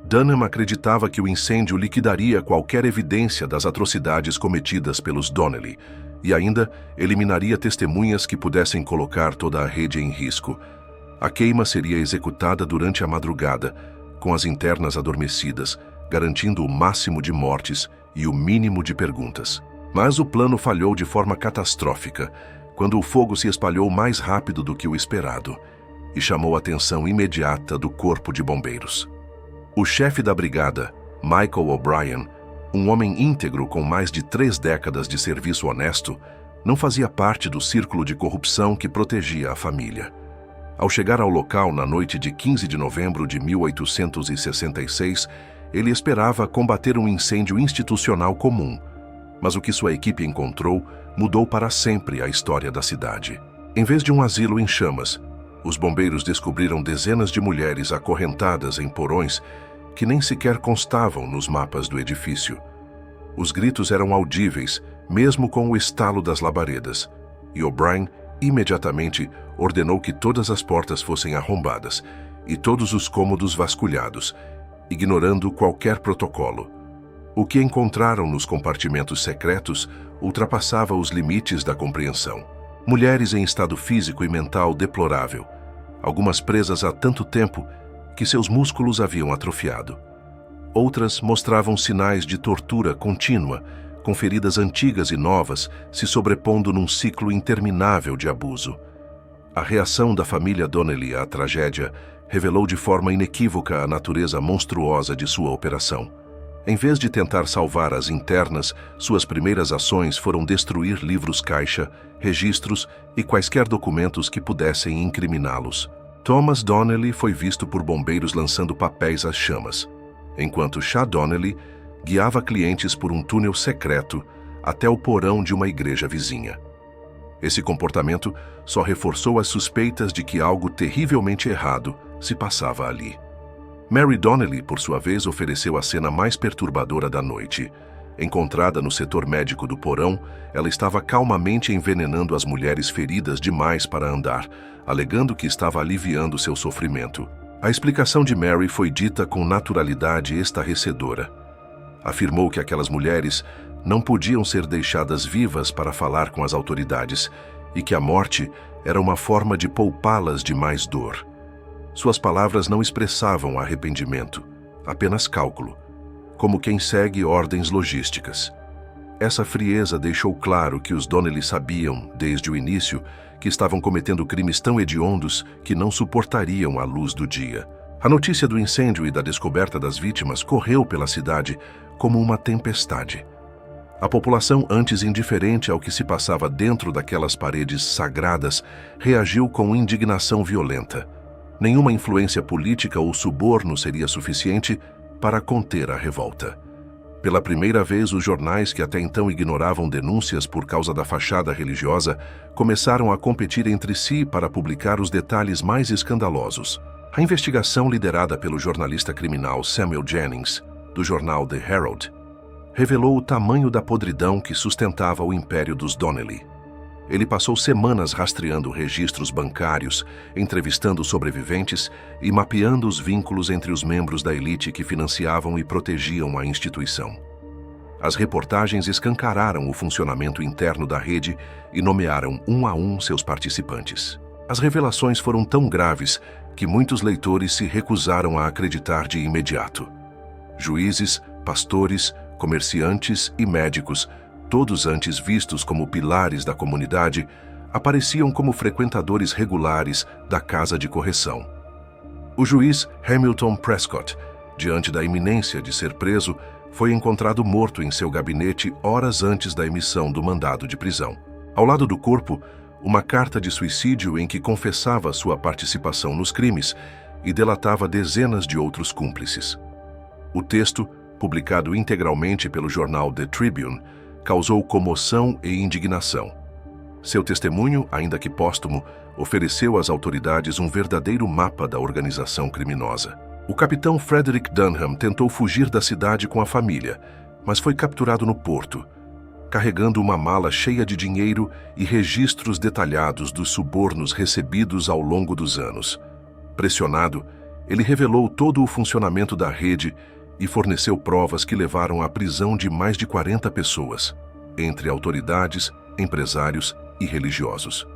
Dunham acreditava que o incêndio liquidaria qualquer evidência das atrocidades cometidas pelos Donnelly e ainda eliminaria testemunhas que pudessem colocar toda a rede em risco. A queima seria executada durante a madrugada, com as internas adormecidas, garantindo o máximo de mortes e o mínimo de perguntas. Mas o plano falhou de forma catastrófica, quando o fogo se espalhou mais rápido do que o esperado e chamou a atenção imediata do Corpo de Bombeiros. O chefe da brigada, Michael O'Brien, um homem íntegro com mais de 3 décadas de serviço honesto, não fazia parte do círculo de corrupção que protegia a família. Ao chegar ao local na noite de 15 de novembro de 1866, ele esperava combater um incêndio institucional comum, mas o que sua equipe encontrou mudou para sempre a história da cidade. Em vez de um asilo em chamas, os bombeiros descobriram dezenas de mulheres acorrentadas em porões que nem sequer constavam nos mapas do edifício. Os gritos eram audíveis, mesmo com o estalo das labaredas, e O'Brien imediatamente ordenou que todas as portas fossem arrombadas e todos os cômodos vasculhados, ignorando qualquer protocolo. O que encontraram nos compartimentos secretos ultrapassava os limites da compreensão. Mulheres em estado físico e mental deplorável, algumas presas há tanto tempo que seus músculos haviam atrofiado. Outras mostravam sinais de tortura contínua, com feridas antigas e novas se sobrepondo num ciclo interminável de abuso. A reação da família Donnelly à tragédia revelou de forma inequívoca a natureza monstruosa de sua operação. Em vez de tentar salvar as internas, suas primeiras ações foram destruir livros-caixa, registros e quaisquer documentos que pudessem incriminá-los. Thomas Donnelly foi visto por bombeiros lançando papéis às chamas, enquanto Chad Donnelly guiava clientes por um túnel secreto até o porão de uma igreja vizinha. Esse comportamento só reforçou as suspeitas de que algo terrivelmente errado se passava ali. Mary Donnelly, por sua vez, ofereceu a cena mais perturbadora da noite. Encontrada no setor médico do porão, ela estava calmamente envenenando as mulheres feridas demais para andar, alegando que estava aliviando seu sofrimento. A explicação de Mary foi dita com naturalidade estarrecedora. Afirmou que aquelas mulheres não podiam ser deixadas vivas para falar com as autoridades e que a morte era uma forma de poupá-las de mais dor. Suas palavras não expressavam arrependimento, apenas cálculo, como quem segue ordens logísticas. Essa frieza deixou claro que os Donnelly sabiam, desde o início, que estavam cometendo crimes tão hediondos que não suportariam a luz do dia. A notícia do incêndio e da descoberta das vítimas correu pela cidade como uma tempestade. A população, antes indiferente ao que se passava dentro daquelas paredes sagradas, reagiu com indignação violenta. Nenhuma influência política ou suborno seria suficiente para conter a revolta. Pela primeira vez, os jornais, que até então ignoravam denúncias por causa da fachada religiosa, começaram a competir entre si para publicar os detalhes mais escandalosos. A investigação, liderada pelo jornalista criminal Samuel Jennings, do jornal The Herald, revelou o tamanho da podridão que sustentava o império dos Donnelly. Ele passou semanas rastreando registros bancários, entrevistando sobreviventes e mapeando os vínculos entre os membros da elite que financiavam e protegiam a instituição. As reportagens escancararam o funcionamento interno da rede e nomearam um a um seus participantes. As revelações foram tão graves que muitos leitores se recusaram a acreditar de imediato. Juízes, pastores, comerciantes e médicos Todos antes vistos como pilares da comunidade, apareciam como frequentadores regulares da casa de correção. O juiz Hamilton Prescott, diante da iminência de ser preso, foi encontrado morto em seu gabinete horas antes da emissão do mandado de prisão. Ao lado do corpo, uma carta de suicídio em que confessava sua participação nos crimes e delatava dezenas de outros cúmplices. O texto, publicado integralmente pelo jornal The Tribune, causou comoção e indignação. Seu testemunho, ainda que póstumo, ofereceu às autoridades um verdadeiro mapa da organização criminosa. O capitão Frederick Dunham tentou fugir da cidade com a família, mas foi capturado no porto, carregando uma mala cheia de dinheiro e registros detalhados dos subornos recebidos ao longo dos anos. Pressionado, ele revelou todo o funcionamento da rede e forneceu provas que levaram à prisão de mais de 40 pessoas, entre autoridades, empresários e religiosos.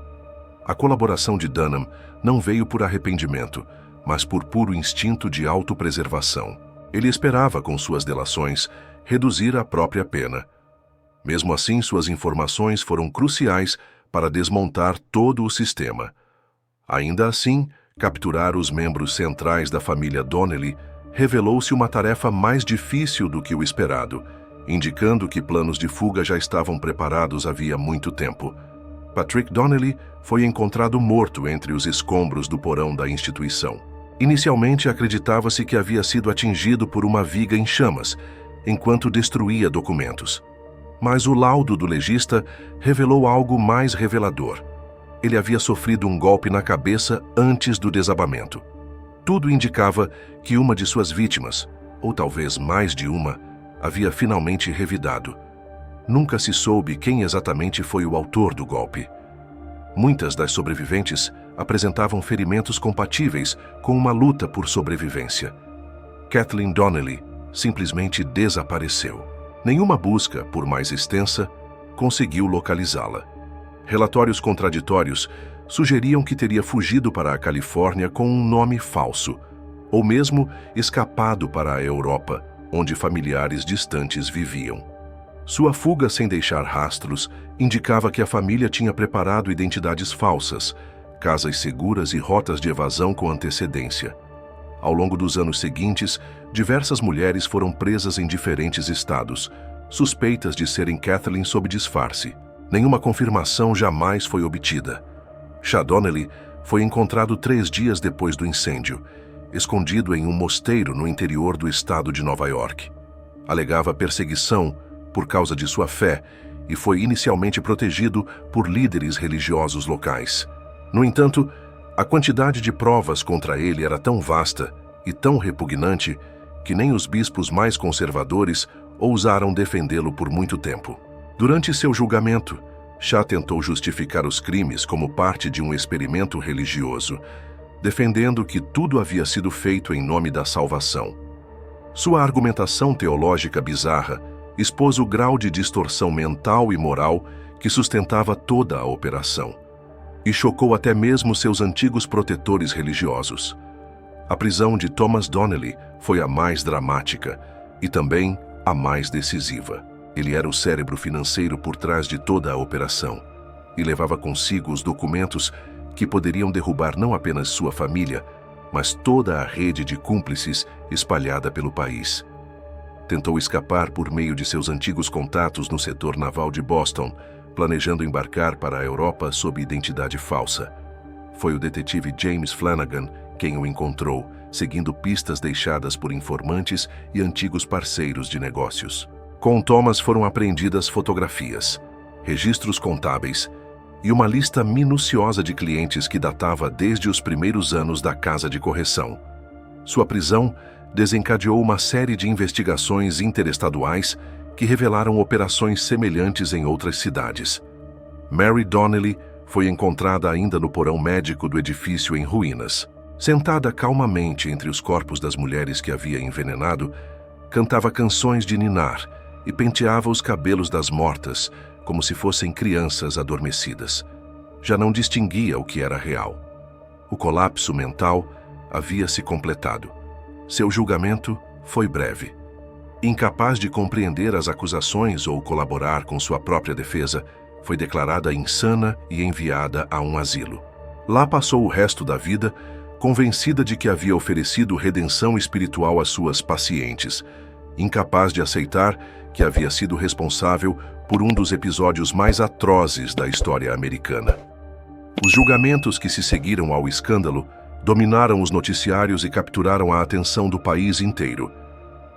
A colaboração de Dunham não veio por arrependimento, mas por puro instinto de autopreservação. Ele esperava, com suas delações, reduzir a própria pena. Mesmo assim, suas informações foram cruciais para desmontar todo o sistema. Ainda assim, capturar os membros centrais da família Donnelly revelou-se uma tarefa mais difícil do que o esperado, indicando que planos de fuga já estavam preparados havia muito tempo. Patrick Donnelly foi encontrado morto entre os escombros do porão da instituição. Inicialmente, acreditava-se que havia sido atingido por uma viga em chamas, enquanto destruía documentos. Mas o laudo do legista revelou algo mais revelador. Ele havia sofrido um golpe na cabeça antes do desabamento. Tudo indicava que uma de suas vítimas, ou talvez mais de uma, havia finalmente revidado. Nunca se soube quem exatamente foi o autor do golpe. Muitas das sobreviventes apresentavam ferimentos compatíveis com uma luta por sobrevivência. Kathleen Donnelly simplesmente desapareceu. Nenhuma busca, por mais extensa, conseguiu localizá-la. Relatórios contraditórios sugeriam que teria fugido para a Califórnia com um nome falso, ou mesmo escapado para a Europa, onde familiares distantes viviam. Sua fuga sem deixar rastros indicava que a família tinha preparado identidades falsas, casas seguras e rotas de evasão com antecedência. Ao longo dos anos seguintes, diversas mulheres foram presas em diferentes estados, suspeitas de serem Kathleen sob disfarce. Nenhuma confirmação jamais foi obtida. Shah Donnelly foi encontrado 3 dias depois do incêndio, escondido em um mosteiro no interior do estado de Nova York. Alegava perseguição por causa de sua fé e foi inicialmente protegido por líderes religiosos locais. No entanto, a quantidade de provas contra ele era tão vasta e tão repugnante que nem os bispos mais conservadores ousaram defendê-lo por muito tempo. Durante seu julgamento, Shah tentou justificar os crimes como parte de um experimento religioso, defendendo que tudo havia sido feito em nome da salvação. Sua argumentação teológica bizarra expôs o grau de distorção mental e moral que sustentava toda a operação, e chocou até mesmo seus antigos protetores religiosos. A prisão de Thomas Donnelly foi a mais dramática e também a mais decisiva. Ele era o cérebro financeiro por trás de toda a operação e levava consigo os documentos que poderiam derrubar não apenas sua família, mas toda a rede de cúmplices espalhada pelo país. Tentou escapar por meio de seus antigos contatos no setor naval de Boston, planejando embarcar para a Europa sob identidade falsa. Foi o detetive James Flanagan quem o encontrou, seguindo pistas deixadas por informantes e antigos parceiros de negócios. Com Thomas foram apreendidas fotografias, registros contábeis e uma lista minuciosa de clientes que datava desde os primeiros anos da casa de correção. Sua prisão desencadeou uma série de investigações interestaduais que revelaram operações semelhantes em outras cidades. Mary Donnelly foi encontrada ainda no porão médico do edifício em ruínas. Sentada calmamente entre os corpos das mulheres que havia envenenado, cantava canções de ninar e penteava os cabelos das mortas como se fossem crianças adormecidas. Já não distinguia o que era real. O colapso mental havia se completado. Seu julgamento foi breve. Incapaz de compreender as acusações ou colaborar com sua própria defesa, foi declarada insana e enviada a um asilo. Lá passou o resto da vida, convencida de que havia oferecido redenção espiritual às suas pacientes, incapaz de aceitar que havia sido responsável por um dos episódios mais atrozes da história americana. Os julgamentos que se seguiram ao escândalo dominaram os noticiários e capturaram a atenção do país inteiro.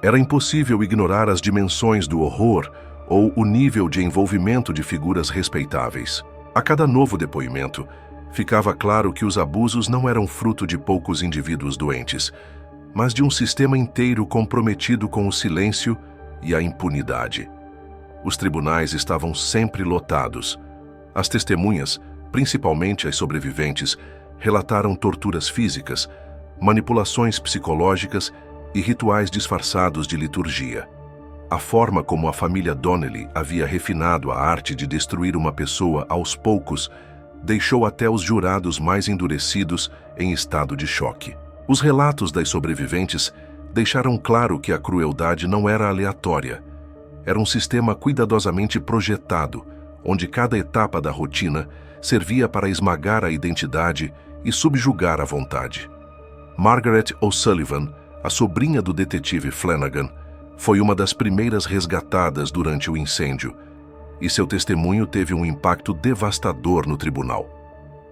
Era impossível ignorar as dimensões do horror ou o nível de envolvimento de figuras respeitáveis. A cada novo depoimento, ficava claro que os abusos não eram fruto de poucos indivíduos doentes, mas de um sistema inteiro comprometido com o silêncio e a impunidade. Os tribunais estavam sempre lotados. As testemunhas, principalmente as sobreviventes, relataram torturas físicas, manipulações psicológicas e rituais disfarçados de liturgia. A forma como a família Donnelly havia refinado a arte de destruir uma pessoa aos poucos deixou até os jurados mais endurecidos em estado de choque. Os relatos das sobreviventes deixaram claro que a crueldade não era aleatória. Era um sistema cuidadosamente projetado, onde cada etapa da rotina servia para esmagar a identidade e subjugar a vontade. Margaret O'Sullivan, a sobrinha do detetive Flanagan, foi uma das primeiras resgatadas durante o incêndio, e seu testemunho teve um impacto devastador no tribunal.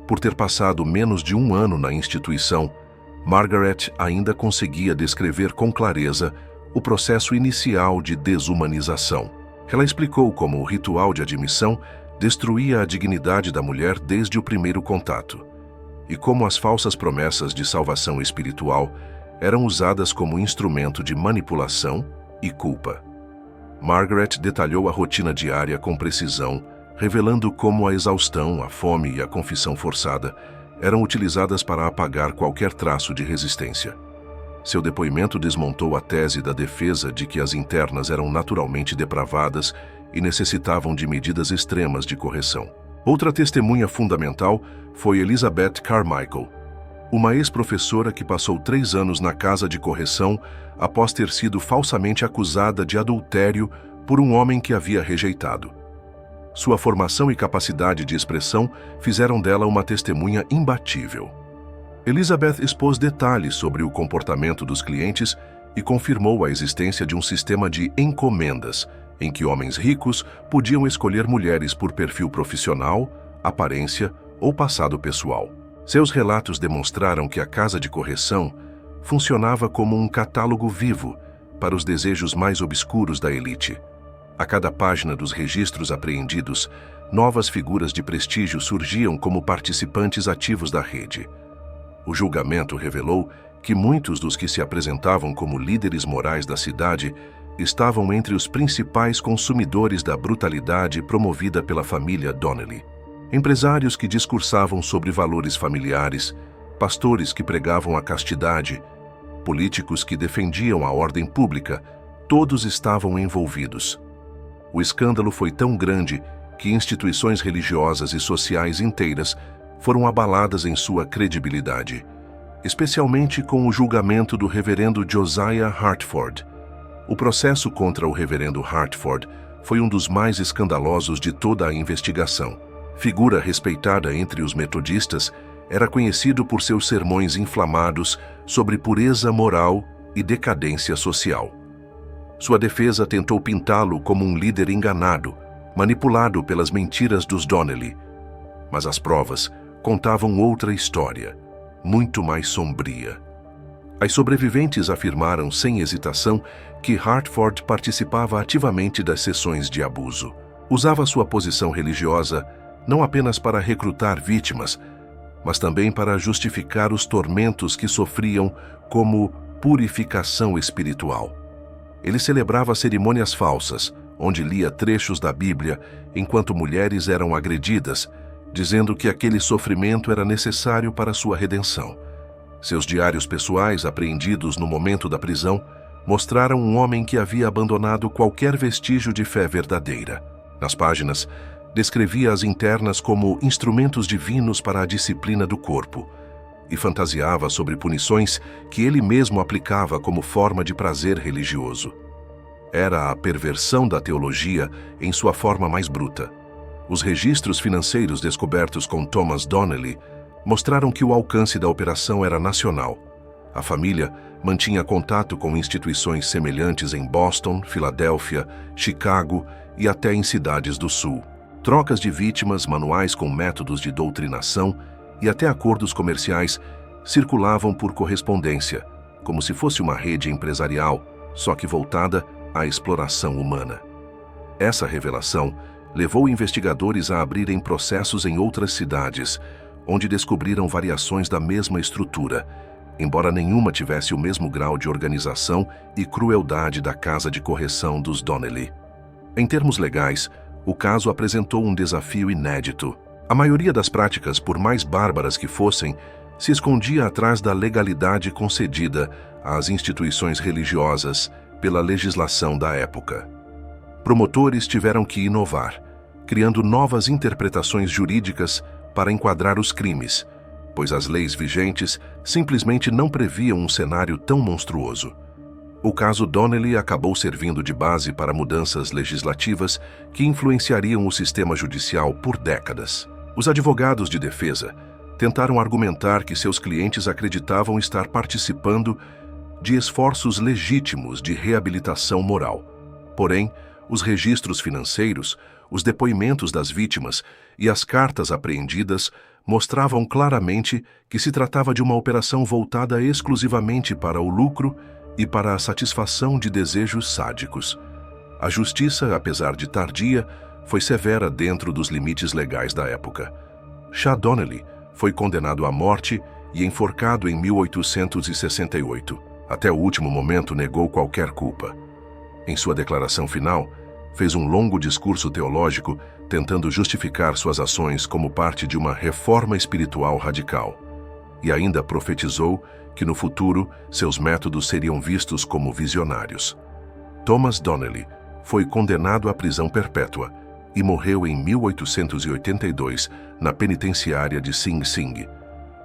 Por ter passado menos de um ano na instituição, Margaret ainda conseguia descrever com clareza o processo inicial de desumanização. Ela explicou como o ritual de admissão destruía a dignidade da mulher desde o primeiro contato, e como as falsas promessas de salvação espiritual eram usadas como instrumento de manipulação e culpa. Margaret detalhou a rotina diária com precisão, revelando como a exaustão, a fome e a confissão forçada eram utilizadas para apagar qualquer traço de resistência. Seu depoimento desmontou a tese da defesa de que as internas eram naturalmente depravadas e necessitavam de medidas extremas de correção. Outra testemunha fundamental foi Elizabeth Carmichael, uma ex-professora que passou 3 anos na casa de correção após ter sido falsamente acusada de adultério por um homem que havia rejeitado. Sua formação e capacidade de expressão fizeram dela uma testemunha imbatível. Elizabeth expôs detalhes sobre o comportamento dos clientes e confirmou a existência de um sistema de encomendas, em que homens ricos podiam escolher mulheres por perfil profissional, aparência ou passado pessoal. Seus relatos demonstraram que a casa de correção funcionava como um catálogo vivo para os desejos mais obscuros da elite. A cada página dos registros apreendidos, novas figuras de prestígio surgiam como participantes ativos da rede. O julgamento revelou que muitos dos que se apresentavam como líderes morais da cidade estavam entre os principais consumidores da brutalidade promovida pela família Donnelly. Empresários que discursavam sobre valores familiares, pastores que pregavam a castidade, políticos que defendiam a ordem pública, todos estavam envolvidos. O escândalo foi tão grande que instituições religiosas e sociais inteiras foram abaladas em sua credibilidade, especialmente com o julgamento do reverendo Josiah Hartford. O processo contra o reverendo Hartford foi um dos mais escandalosos de toda a investigação. Figura respeitada entre os metodistas, era conhecido por seus sermões inflamados sobre pureza moral e decadência social. Sua defesa tentou pintá-lo como um líder enganado, manipulado pelas mentiras dos Donnelly. Mas as provas contavam outra história, muito mais sombria. As sobreviventes afirmaram sem hesitação que Hartford participava ativamente das sessões de abuso. Usava sua posição religiosa não apenas para recrutar vítimas, mas também para justificar os tormentos que sofriam como purificação espiritual. Ele celebrava cerimônias falsas, onde lia trechos da Bíblia enquanto mulheres eram agredidas, dizendo que aquele sofrimento era necessário para sua redenção. Seus diários pessoais, apreendidos no momento da prisão, mostraram um homem que havia abandonado qualquer vestígio de fé verdadeira. Nas páginas, descrevia as internas como instrumentos divinos para a disciplina do corpo e fantasiava sobre punições que ele mesmo aplicava como forma de prazer religioso. Era a perversão da teologia em sua forma mais bruta. Os registros financeiros descobertos com Thomas Donnelly mostraram que o alcance da operação era nacional. A família mantinha contato com instituições semelhantes em Boston, Filadélfia, Chicago e até em cidades do Sul. Trocas de vítimas, manuais com métodos de doutrinação e até acordos comerciais circulavam por correspondência, como se fosse uma rede empresarial, só que voltada à exploração humana. Essa revelação levou investigadores a abrirem processos em outras cidades, onde descobriram variações da mesma estrutura, embora nenhuma tivesse o mesmo grau de organização e crueldade da casa de correção dos Donnelly. Em termos legais, o caso apresentou um desafio inédito. A maioria das práticas, por mais bárbaras que fossem, se escondia atrás da legalidade concedida às instituições religiosas pela legislação da época. Promotores tiveram que inovar, criando novas interpretações jurídicas para enquadrar os crimes, pois as leis vigentes simplesmente não previam um cenário tão monstruoso. O caso Donnelly acabou servindo de base para mudanças legislativas que influenciariam o sistema judicial por décadas. Os advogados de defesa tentaram argumentar que seus clientes acreditavam estar participando de esforços legítimos de reabilitação moral. Porém, os registros financeiros, os depoimentos das vítimas e as cartas apreendidas mostravam claramente que se tratava de uma operação voltada exclusivamente para o lucro e para a satisfação de desejos sádicos. A justiça, apesar de tardia, foi severa dentro dos limites legais da época. Shah Donnelly foi condenado à morte e enforcado em 1868. Até o último momento negou qualquer culpa. Em sua declaração final, fez um longo discurso teológico tentando justificar suas ações como parte de uma reforma espiritual radical. E ainda profetizou que no futuro seus métodos seriam vistos como visionários. Thomas Donnelly foi condenado à prisão perpétua e morreu em 1882 na penitenciária de Sing Sing.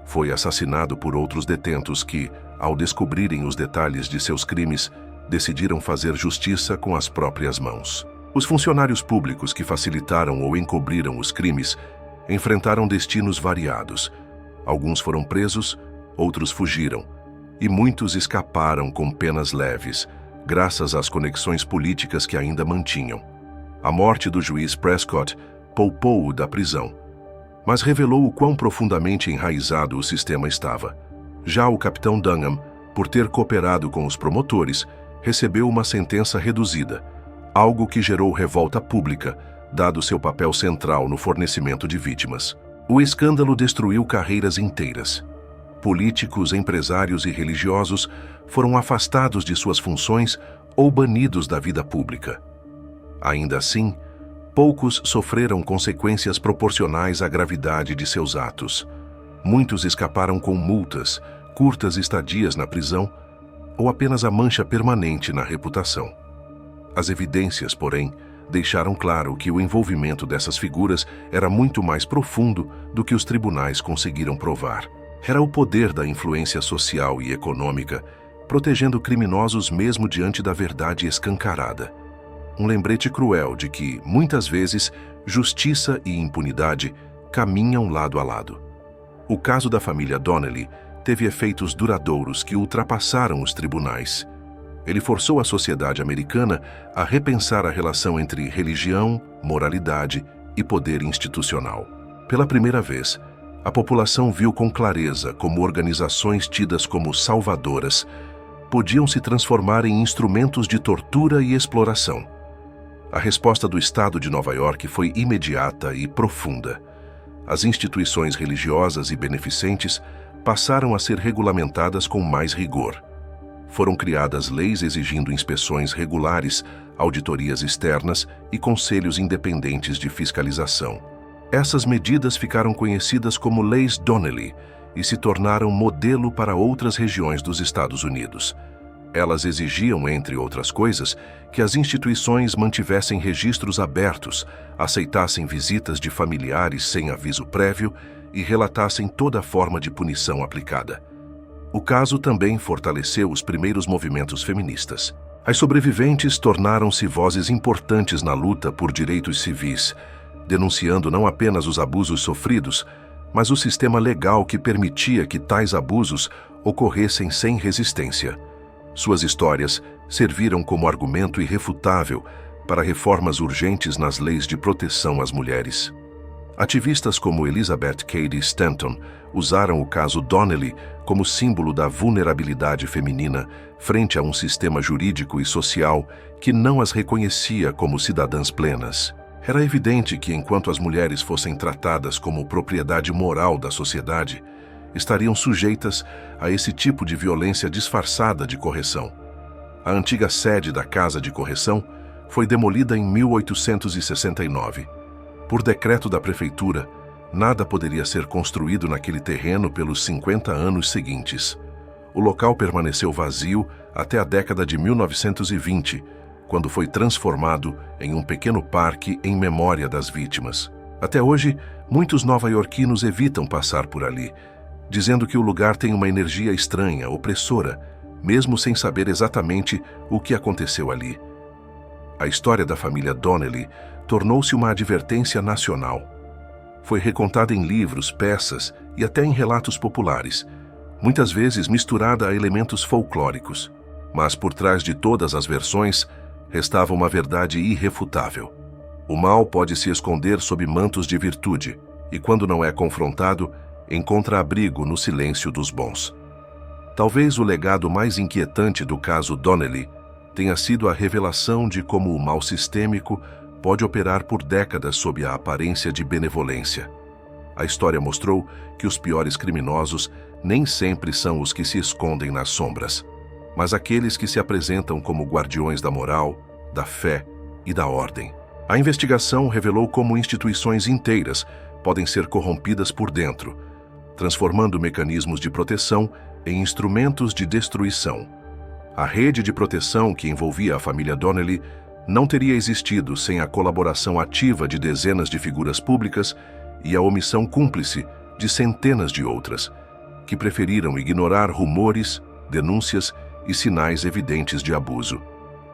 Foi assassinado por outros detentos que, ao descobrirem os detalhes de seus crimes, decidiram fazer justiça com as próprias mãos. Os funcionários públicos que facilitaram ou encobriram os crimes enfrentaram destinos variados. Alguns foram presos, outros fugiram, e muitos escaparam com penas leves, graças às conexões políticas que ainda mantinham. A morte do juiz Prescott poupou-o da prisão, mas revelou o quão profundamente enraizado o sistema estava. Já o capitão Dunham, por ter cooperado com os promotores, recebeu uma sentença reduzida, algo que gerou revolta pública, dado seu papel central no fornecimento de vítimas. O escândalo destruiu carreiras inteiras. Políticos, empresários e religiosos foram afastados de suas funções ou banidos da vida pública. Ainda assim, poucos sofreram consequências proporcionais à gravidade de seus atos. Muitos escaparam com multas, curtas estadias na prisão ou apenas a mancha permanente na reputação. As evidências, porém, deixaram claro que o envolvimento dessas figuras era muito mais profundo do que os tribunais conseguiram provar. Era o poder da influência social e econômica, protegendo criminosos mesmo diante da verdade escancarada. Um lembrete cruel de que, muitas vezes, justiça e impunidade caminham lado a lado. O caso da família Donnelly teve efeitos duradouros que ultrapassaram os tribunais. Ele forçou a sociedade americana a repensar a relação entre religião, moralidade e poder institucional. Pela primeira vez, a população viu com clareza como organizações tidas como salvadoras podiam se transformar em instrumentos de tortura e exploração. A resposta do Estado de Nova York foi imediata e profunda. As instituições religiosas e beneficentes passaram a ser regulamentadas com mais rigor. Foram criadas leis exigindo inspeções regulares, auditorias externas e conselhos independentes de fiscalização. Essas medidas ficaram conhecidas como Leis Donnelly e se tornaram modelo para outras regiões dos Estados Unidos. Elas exigiam, entre outras coisas, que as instituições mantivessem registros abertos, aceitassem visitas de familiares sem aviso prévio e relatassem toda forma de punição aplicada. O caso também fortaleceu os primeiros movimentos feministas. As sobreviventes tornaram-se vozes importantes na luta por direitos civis, denunciando não apenas os abusos sofridos, mas o sistema legal que permitia que tais abusos ocorressem sem resistência. Suas histórias serviram como argumento irrefutável para reformas urgentes nas leis de proteção às mulheres. Ativistas como Elizabeth Cady Stanton usaram o caso Donnelly como símbolo da vulnerabilidade feminina frente a um sistema jurídico e social que não as reconhecia como cidadãs plenas. Era evidente que, enquanto as mulheres fossem tratadas como propriedade moral da sociedade, estariam sujeitas a esse tipo de violência disfarçada de correção. A antiga sede da Casa de Correção foi demolida em 1869. Por decreto da prefeitura, nada poderia ser construído naquele terreno pelos 50 anos seguintes. O local permaneceu vazio até a década de 1920, quando foi transformado em um pequeno parque em memória das vítimas. Até hoje, muitos nova-iorquinos evitam passar por ali, dizendo que o lugar tem uma energia estranha, opressora, mesmo sem saber exatamente o que aconteceu ali. A história da família Donnelly tornou-se uma advertência nacional. Foi recontada em livros, peças e até em relatos populares, muitas vezes misturada a elementos folclóricos. Mas por trás de todas as versões, restava uma verdade irrefutável. O mal pode se esconder sob mantos de virtude, e quando não é confrontado, encontra abrigo no silêncio dos bons. Talvez o legado mais inquietante do caso Donnelly tenha sido a revelação de como o mal sistêmico pode operar por décadas sob a aparência de benevolência. A história mostrou que os piores criminosos nem sempre são os que se escondem nas sombras, mas aqueles que se apresentam como guardiões da moral, da fé e da ordem. A investigação revelou como instituições inteiras podem ser corrompidas por dentro, transformando mecanismos de proteção em instrumentos de destruição. A rede de proteção que envolvia a família Donnelly não teria existido sem a colaboração ativa de dezenas de figuras públicas e a omissão cúmplice de centenas de outras, que preferiram ignorar rumores, denúncias e sinais evidentes de abuso.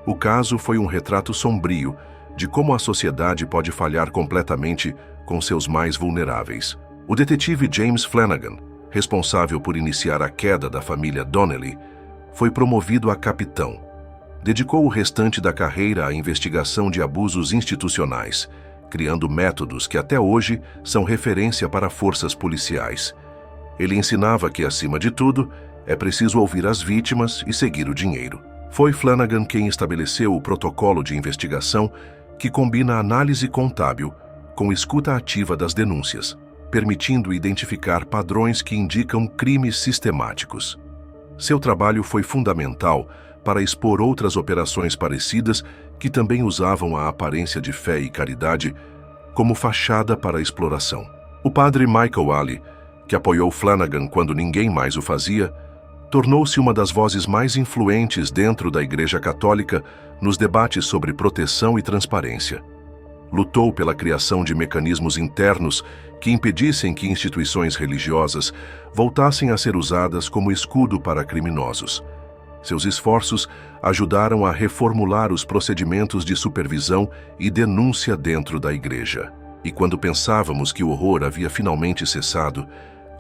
O caso foi um retrato sombrio de como a sociedade pode falhar completamente com seus mais vulneráveis. O detetive James Flanagan, responsável por iniciar a queda da família Donnelly, foi promovido a capitão. Dedicou o restante da carreira à investigação de abusos institucionais, criando métodos que até hoje são referência para forças policiais. Ele ensinava que, acima de tudo, é preciso ouvir as vítimas e seguir o dinheiro. Foi Flanagan quem estabeleceu o protocolo de investigação que combina análise contábil com escuta ativa das denúncias, permitindo identificar padrões que indicam crimes sistemáticos. Seu trabalho foi fundamental para expor outras operações parecidas que também usavam a aparência de fé e caridade como fachada para a exploração. O padre Michael Alley, que apoiou Flanagan quando ninguém mais o fazia, tornou-se uma das vozes mais influentes dentro da Igreja Católica nos debates sobre proteção e transparência. Lutou pela criação de mecanismos internos que impedissem que instituições religiosas voltassem a ser usadas como escudo para criminosos. Seus esforços ajudaram a reformular os procedimentos de supervisão e denúncia dentro da Igreja. E quando pensávamos que o horror havia finalmente cessado,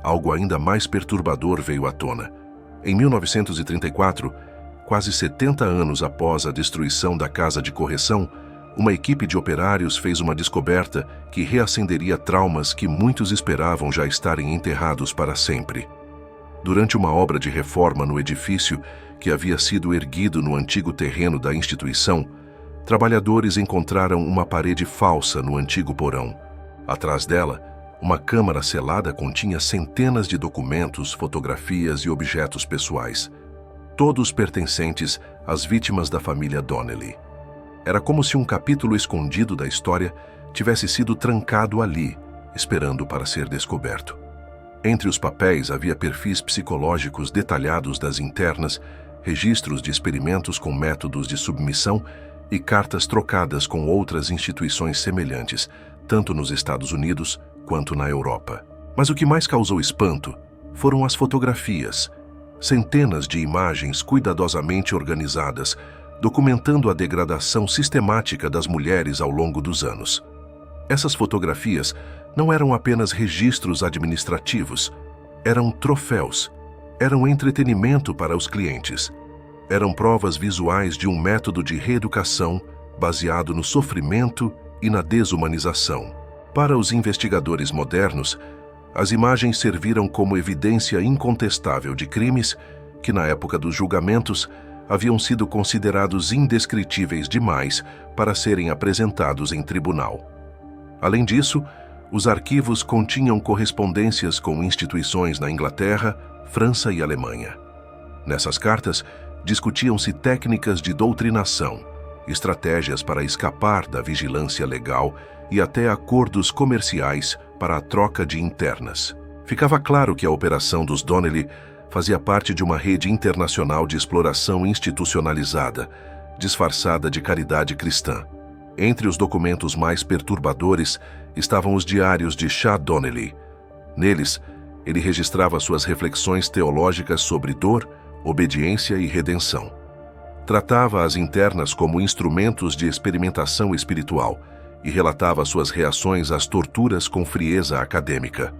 algo ainda mais perturbador veio à tona. Em 1934, quase 70 anos após a destruição da Casa de Correção, uma equipe de operários fez uma descoberta que reacenderia traumas que muitos esperavam já estarem enterrados para sempre. Durante uma obra de reforma no edifício que havia sido erguido no antigo terreno da instituição, trabalhadores encontraram uma parede falsa no antigo porão. Atrás dela, uma câmara selada continha centenas de documentos, fotografias e objetos pessoais, todos pertencentes às vítimas da família Donnelly. Era como se um capítulo escondido da história tivesse sido trancado ali, esperando para ser descoberto. Entre os papéis havia perfis psicológicos detalhados das internas, registros de experimentos com métodos de submissão e cartas trocadas com outras instituições semelhantes, tanto nos Estados Unidos quanto na Europa. Mas o que mais causou espanto foram as fotografias. Centenas de imagens cuidadosamente organizadas, documentando a degradação sistemática das mulheres ao longo dos anos. Essas fotografias não eram apenas registros administrativos, eram troféus, eram entretenimento para os clientes, eram provas visuais de um método de reeducação baseado no sofrimento e na desumanização. Para os investigadores modernos, as imagens serviram como evidência incontestável de crimes que, na época dos julgamentos, haviam sido considerados indescritíveis demais para serem apresentados em tribunal. Além disso, os arquivos continham correspondências com instituições na Inglaterra, França e Alemanha. Nessas cartas, discutiam-se técnicas de doutrinação, estratégias para escapar da vigilância legal e até acordos comerciais para a troca de internas. Ficava claro que a operação dos Donnelly fazia parte de uma rede internacional de exploração institucionalizada, disfarçada de caridade cristã. Entre os documentos mais perturbadores estavam os diários de Chad Donnelly. Neles, ele registrava suas reflexões teológicas sobre dor, obediência e redenção. Tratava as internas como instrumentos de experimentação espiritual e relatava suas reações às torturas com frieza acadêmica.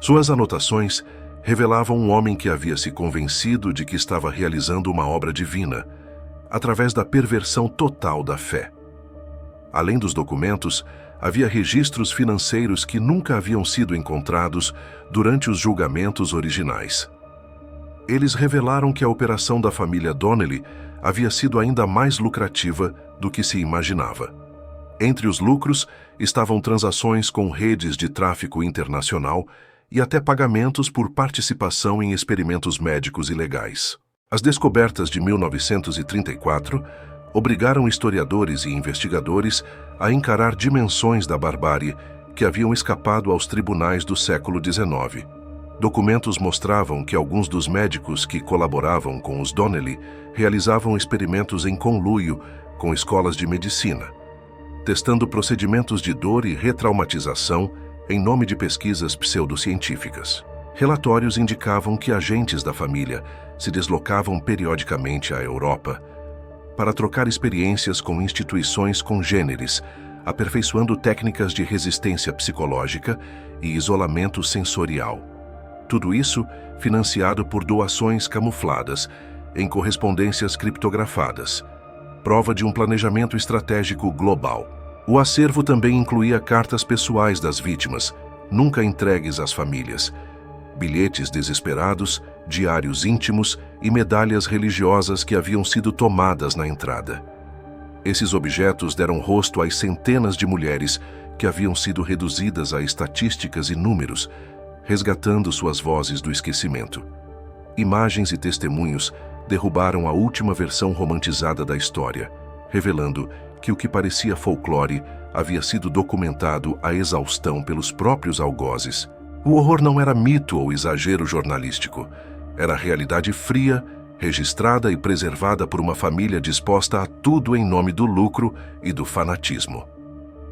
Suas anotações revelavam um homem que havia se convencido de que estava realizando uma obra divina, através da perversão total da fé. Além dos documentos, havia registros financeiros que nunca haviam sido encontrados durante os julgamentos originais. Eles revelaram que a operação da família Donnelly havia sido ainda mais lucrativa do que se imaginava. Entre os lucros estavam transações com redes de tráfico internacional e até pagamentos por participação em experimentos médicos ilegais. As descobertas de 1934 obrigaram historiadores e investigadores a encarar dimensões da barbárie que haviam escapado aos tribunais do século XIX. Documentos mostravam que alguns dos médicos que colaboravam com os Donnelly realizavam experimentos em conluio com escolas de medicina, testando procedimentos de dor e retraumatização em nome de pesquisas pseudocientíficas. Relatórios indicavam que agentes da família se deslocavam periodicamente à Europa para trocar experiências com instituições congêneres, aperfeiçoando técnicas de resistência psicológica e isolamento sensorial. Tudo isso financiado por doações camufladas em correspondências criptografadas, prova de um planejamento estratégico global. O acervo também incluía cartas pessoais das vítimas, nunca entregues às famílias, bilhetes desesperados, diários íntimos e medalhas religiosas que haviam sido tomadas na entrada. Esses objetos deram rosto às centenas de mulheres que haviam sido reduzidas a estatísticas e números, resgatando suas vozes do esquecimento. Imagens e testemunhos derrubaram a última versão romantizada da história, revelando que o que parecia folclore havia sido documentado à exaustão pelos próprios algozes. O horror não era mito ou exagero jornalístico, era realidade fria, registrada e preservada por uma família disposta a tudo em nome do lucro e do fanatismo.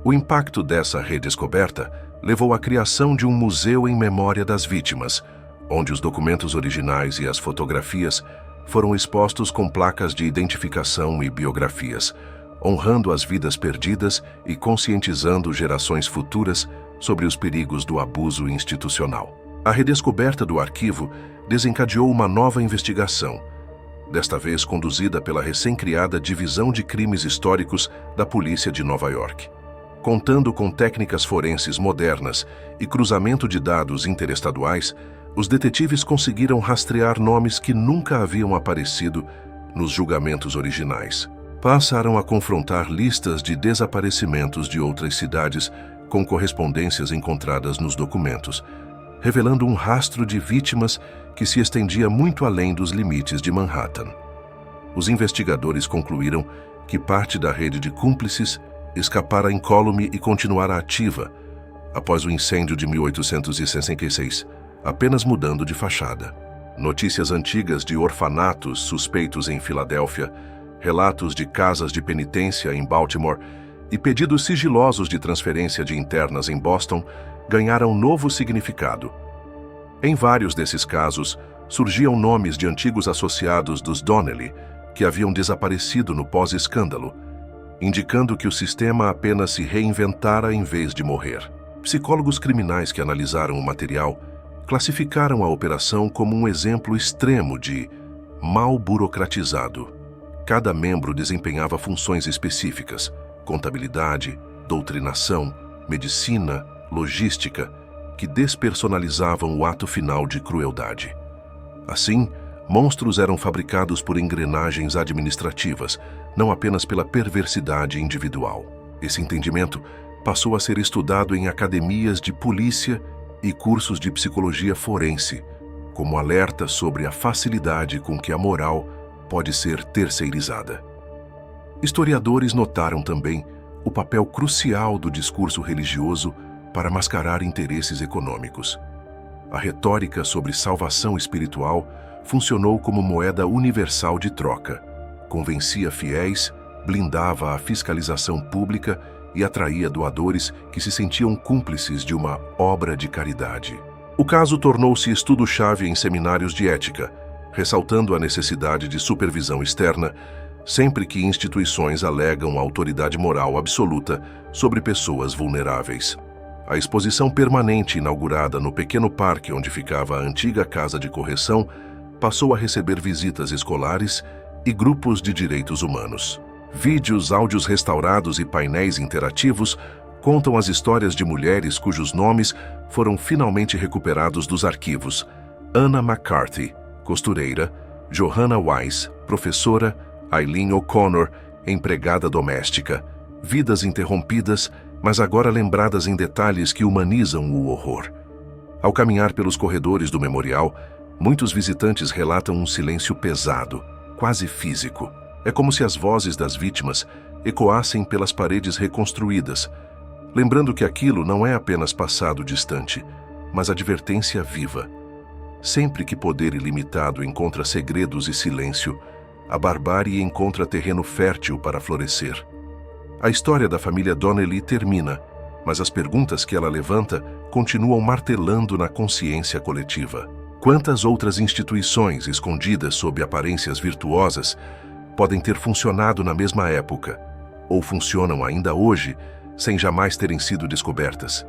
O impacto dessa redescoberta levou à criação de um museu em memória das vítimas, onde os documentos originais e as fotografias foram expostos com placas de identificação e biografias, honrando as vidas perdidas e conscientizando gerações futuras sobre os perigos do abuso institucional. A redescoberta do arquivo desencadeou uma nova investigação, desta vez conduzida pela recém-criada Divisão de Crimes Históricos da Polícia de Nova York. Contando com técnicas forenses modernas e cruzamento de dados interestaduais, os detetives conseguiram rastrear nomes que nunca haviam aparecido nos julgamentos originais. Passaram a confrontar listas de desaparecimentos de outras cidades com correspondências encontradas nos documentos, revelando um rastro de vítimas que se estendia muito além dos limites de Manhattan. Os investigadores concluíram que parte da rede de cúmplices escapara incólume e continuara ativa após o incêndio de 1866, apenas mudando de fachada. Notícias antigas de orfanatos suspeitos em Filadélfia, relatos de casas de penitência em Baltimore e pedidos sigilosos de transferência de internas em Boston ganharam novo significado. Em vários desses casos, surgiam nomes de antigos associados dos Donnelly, que haviam desaparecido no pós-escândalo, indicando que o sistema apenas se reinventara em vez de morrer. Psicólogos criminais que analisaram o material classificaram a operação como um exemplo extremo de mal burocratizado. Cada membro desempenhava funções específicas: contabilidade, doutrinação, medicina, logística, que despersonalizavam o ato final de crueldade. Assim, monstros eram fabricados por engrenagens administrativas, não apenas pela perversidade individual. Esse entendimento passou a ser estudado em academias de polícia e cursos de psicologia forense, como alerta sobre a facilidade com que a moral pode ser terceirizada. Historiadores notaram também o papel crucial do discurso religioso para mascarar interesses econômicos. A retórica sobre salvação espiritual funcionou como moeda universal de troca, convencia fiéis, blindava a fiscalização pública e atraía doadores que se sentiam cúmplices de uma obra de caridade. O caso tornou-se estudo-chave em seminários de ética, ressaltando a necessidade de supervisão externa sempre que instituições alegam autoridade moral absoluta sobre pessoas vulneráveis. A exposição permanente inaugurada no pequeno parque onde ficava a antiga casa de correção passou a receber visitas escolares e grupos de direitos humanos. Vídeos, áudios restaurados e painéis interativos contam as histórias de mulheres cujos nomes foram finalmente recuperados dos arquivos: Anna McCarthy, costureira; Johanna Weiss, professora; Eileen O'Connor, empregada doméstica. Vidas interrompidas, mas agora lembradas em detalhes que humanizam o horror. Ao caminhar pelos corredores do memorial, muitos visitantes relatam um silêncio pesado, quase físico. É como se as vozes das vítimas ecoassem pelas paredes reconstruídas, lembrando que aquilo não é apenas passado distante, mas advertência viva. Sempre que poder ilimitado encontra segredos e silêncio, a barbárie encontra terreno fértil para florescer. A história da família Donnelly termina, mas as perguntas que ela levanta continuam martelando na consciência coletiva. Quantas outras instituições escondidas sob aparências virtuosas podem ter funcionado na mesma época, ou funcionam ainda hoje, sem jamais terem sido descobertas?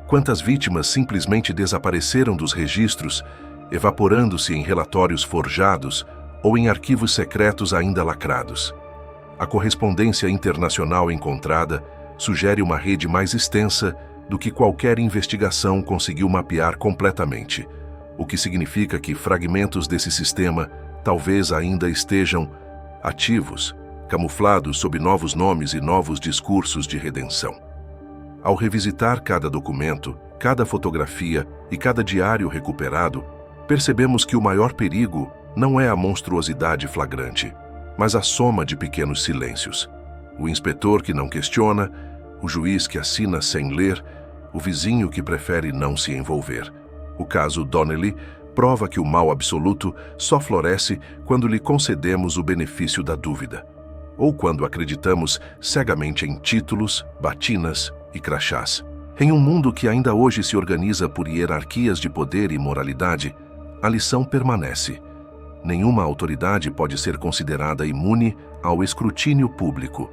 Quantas vítimas simplesmente desapareceram dos registros, evaporando-se em relatórios forjados ou em arquivos secretos ainda lacrados? A correspondência internacional encontrada sugere uma rede mais extensa do que qualquer investigação conseguiu mapear completamente, o que significa que fragmentos desse sistema talvez ainda estejam ativos, camuflados sob novos nomes e novos discursos de redenção. Ao revisitar cada documento, cada fotografia e cada diário recuperado, percebemos que o maior perigo não é a monstruosidade flagrante, mas a soma de pequenos silêncios. O inspetor que não questiona, o juiz que assina sem ler, o vizinho que prefere não se envolver. O caso Donnelly prova que o mal absoluto só floresce quando lhe concedemos o benefício da dúvida, ou quando acreditamos cegamente em títulos, batinas e crachás. Em um mundo que ainda hoje se organiza por hierarquias de poder e moralidade, a lição permanece. Nenhuma autoridade pode ser considerada imune ao escrutínio público.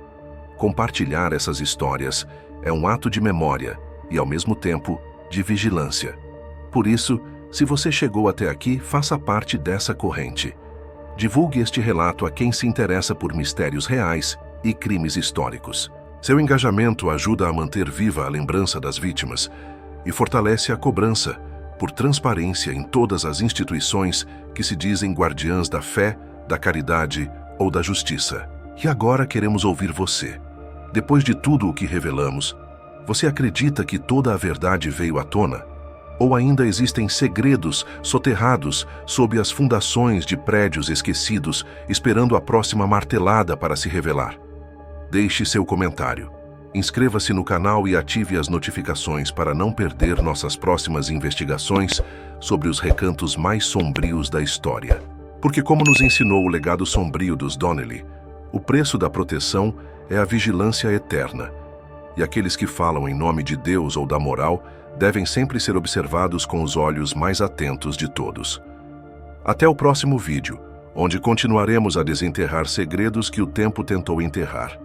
Compartilhar essas histórias é um ato de memória e, ao mesmo tempo, de vigilância. Por isso, se você chegou até aqui, faça parte dessa corrente. Divulgue este relato a quem se interessa por mistérios reais e crimes históricos. Seu engajamento ajuda a manter viva a lembrança das vítimas e fortalece a cobrança por transparência em todas as instituições que se dizem guardiãs da fé, da caridade ou da justiça. E agora queremos ouvir você. Depois de tudo o que revelamos, você acredita que toda a verdade veio à tona? Ou ainda existem segredos soterrados sob as fundações de prédios esquecidos, esperando a próxima martelada para se revelar? Deixe seu comentário. Inscreva-se no canal e ative as notificações para não perder nossas próximas investigações sobre os recantos mais sombrios da história. Porque, como nos ensinou o legado sombrio dos Donnelly, o preço da proteção é a vigilância eterna, e aqueles que falam em nome de Deus ou da moral devem sempre ser observados com os olhos mais atentos de todos. Até o próximo vídeo, onde continuaremos a desenterrar segredos que o tempo tentou enterrar.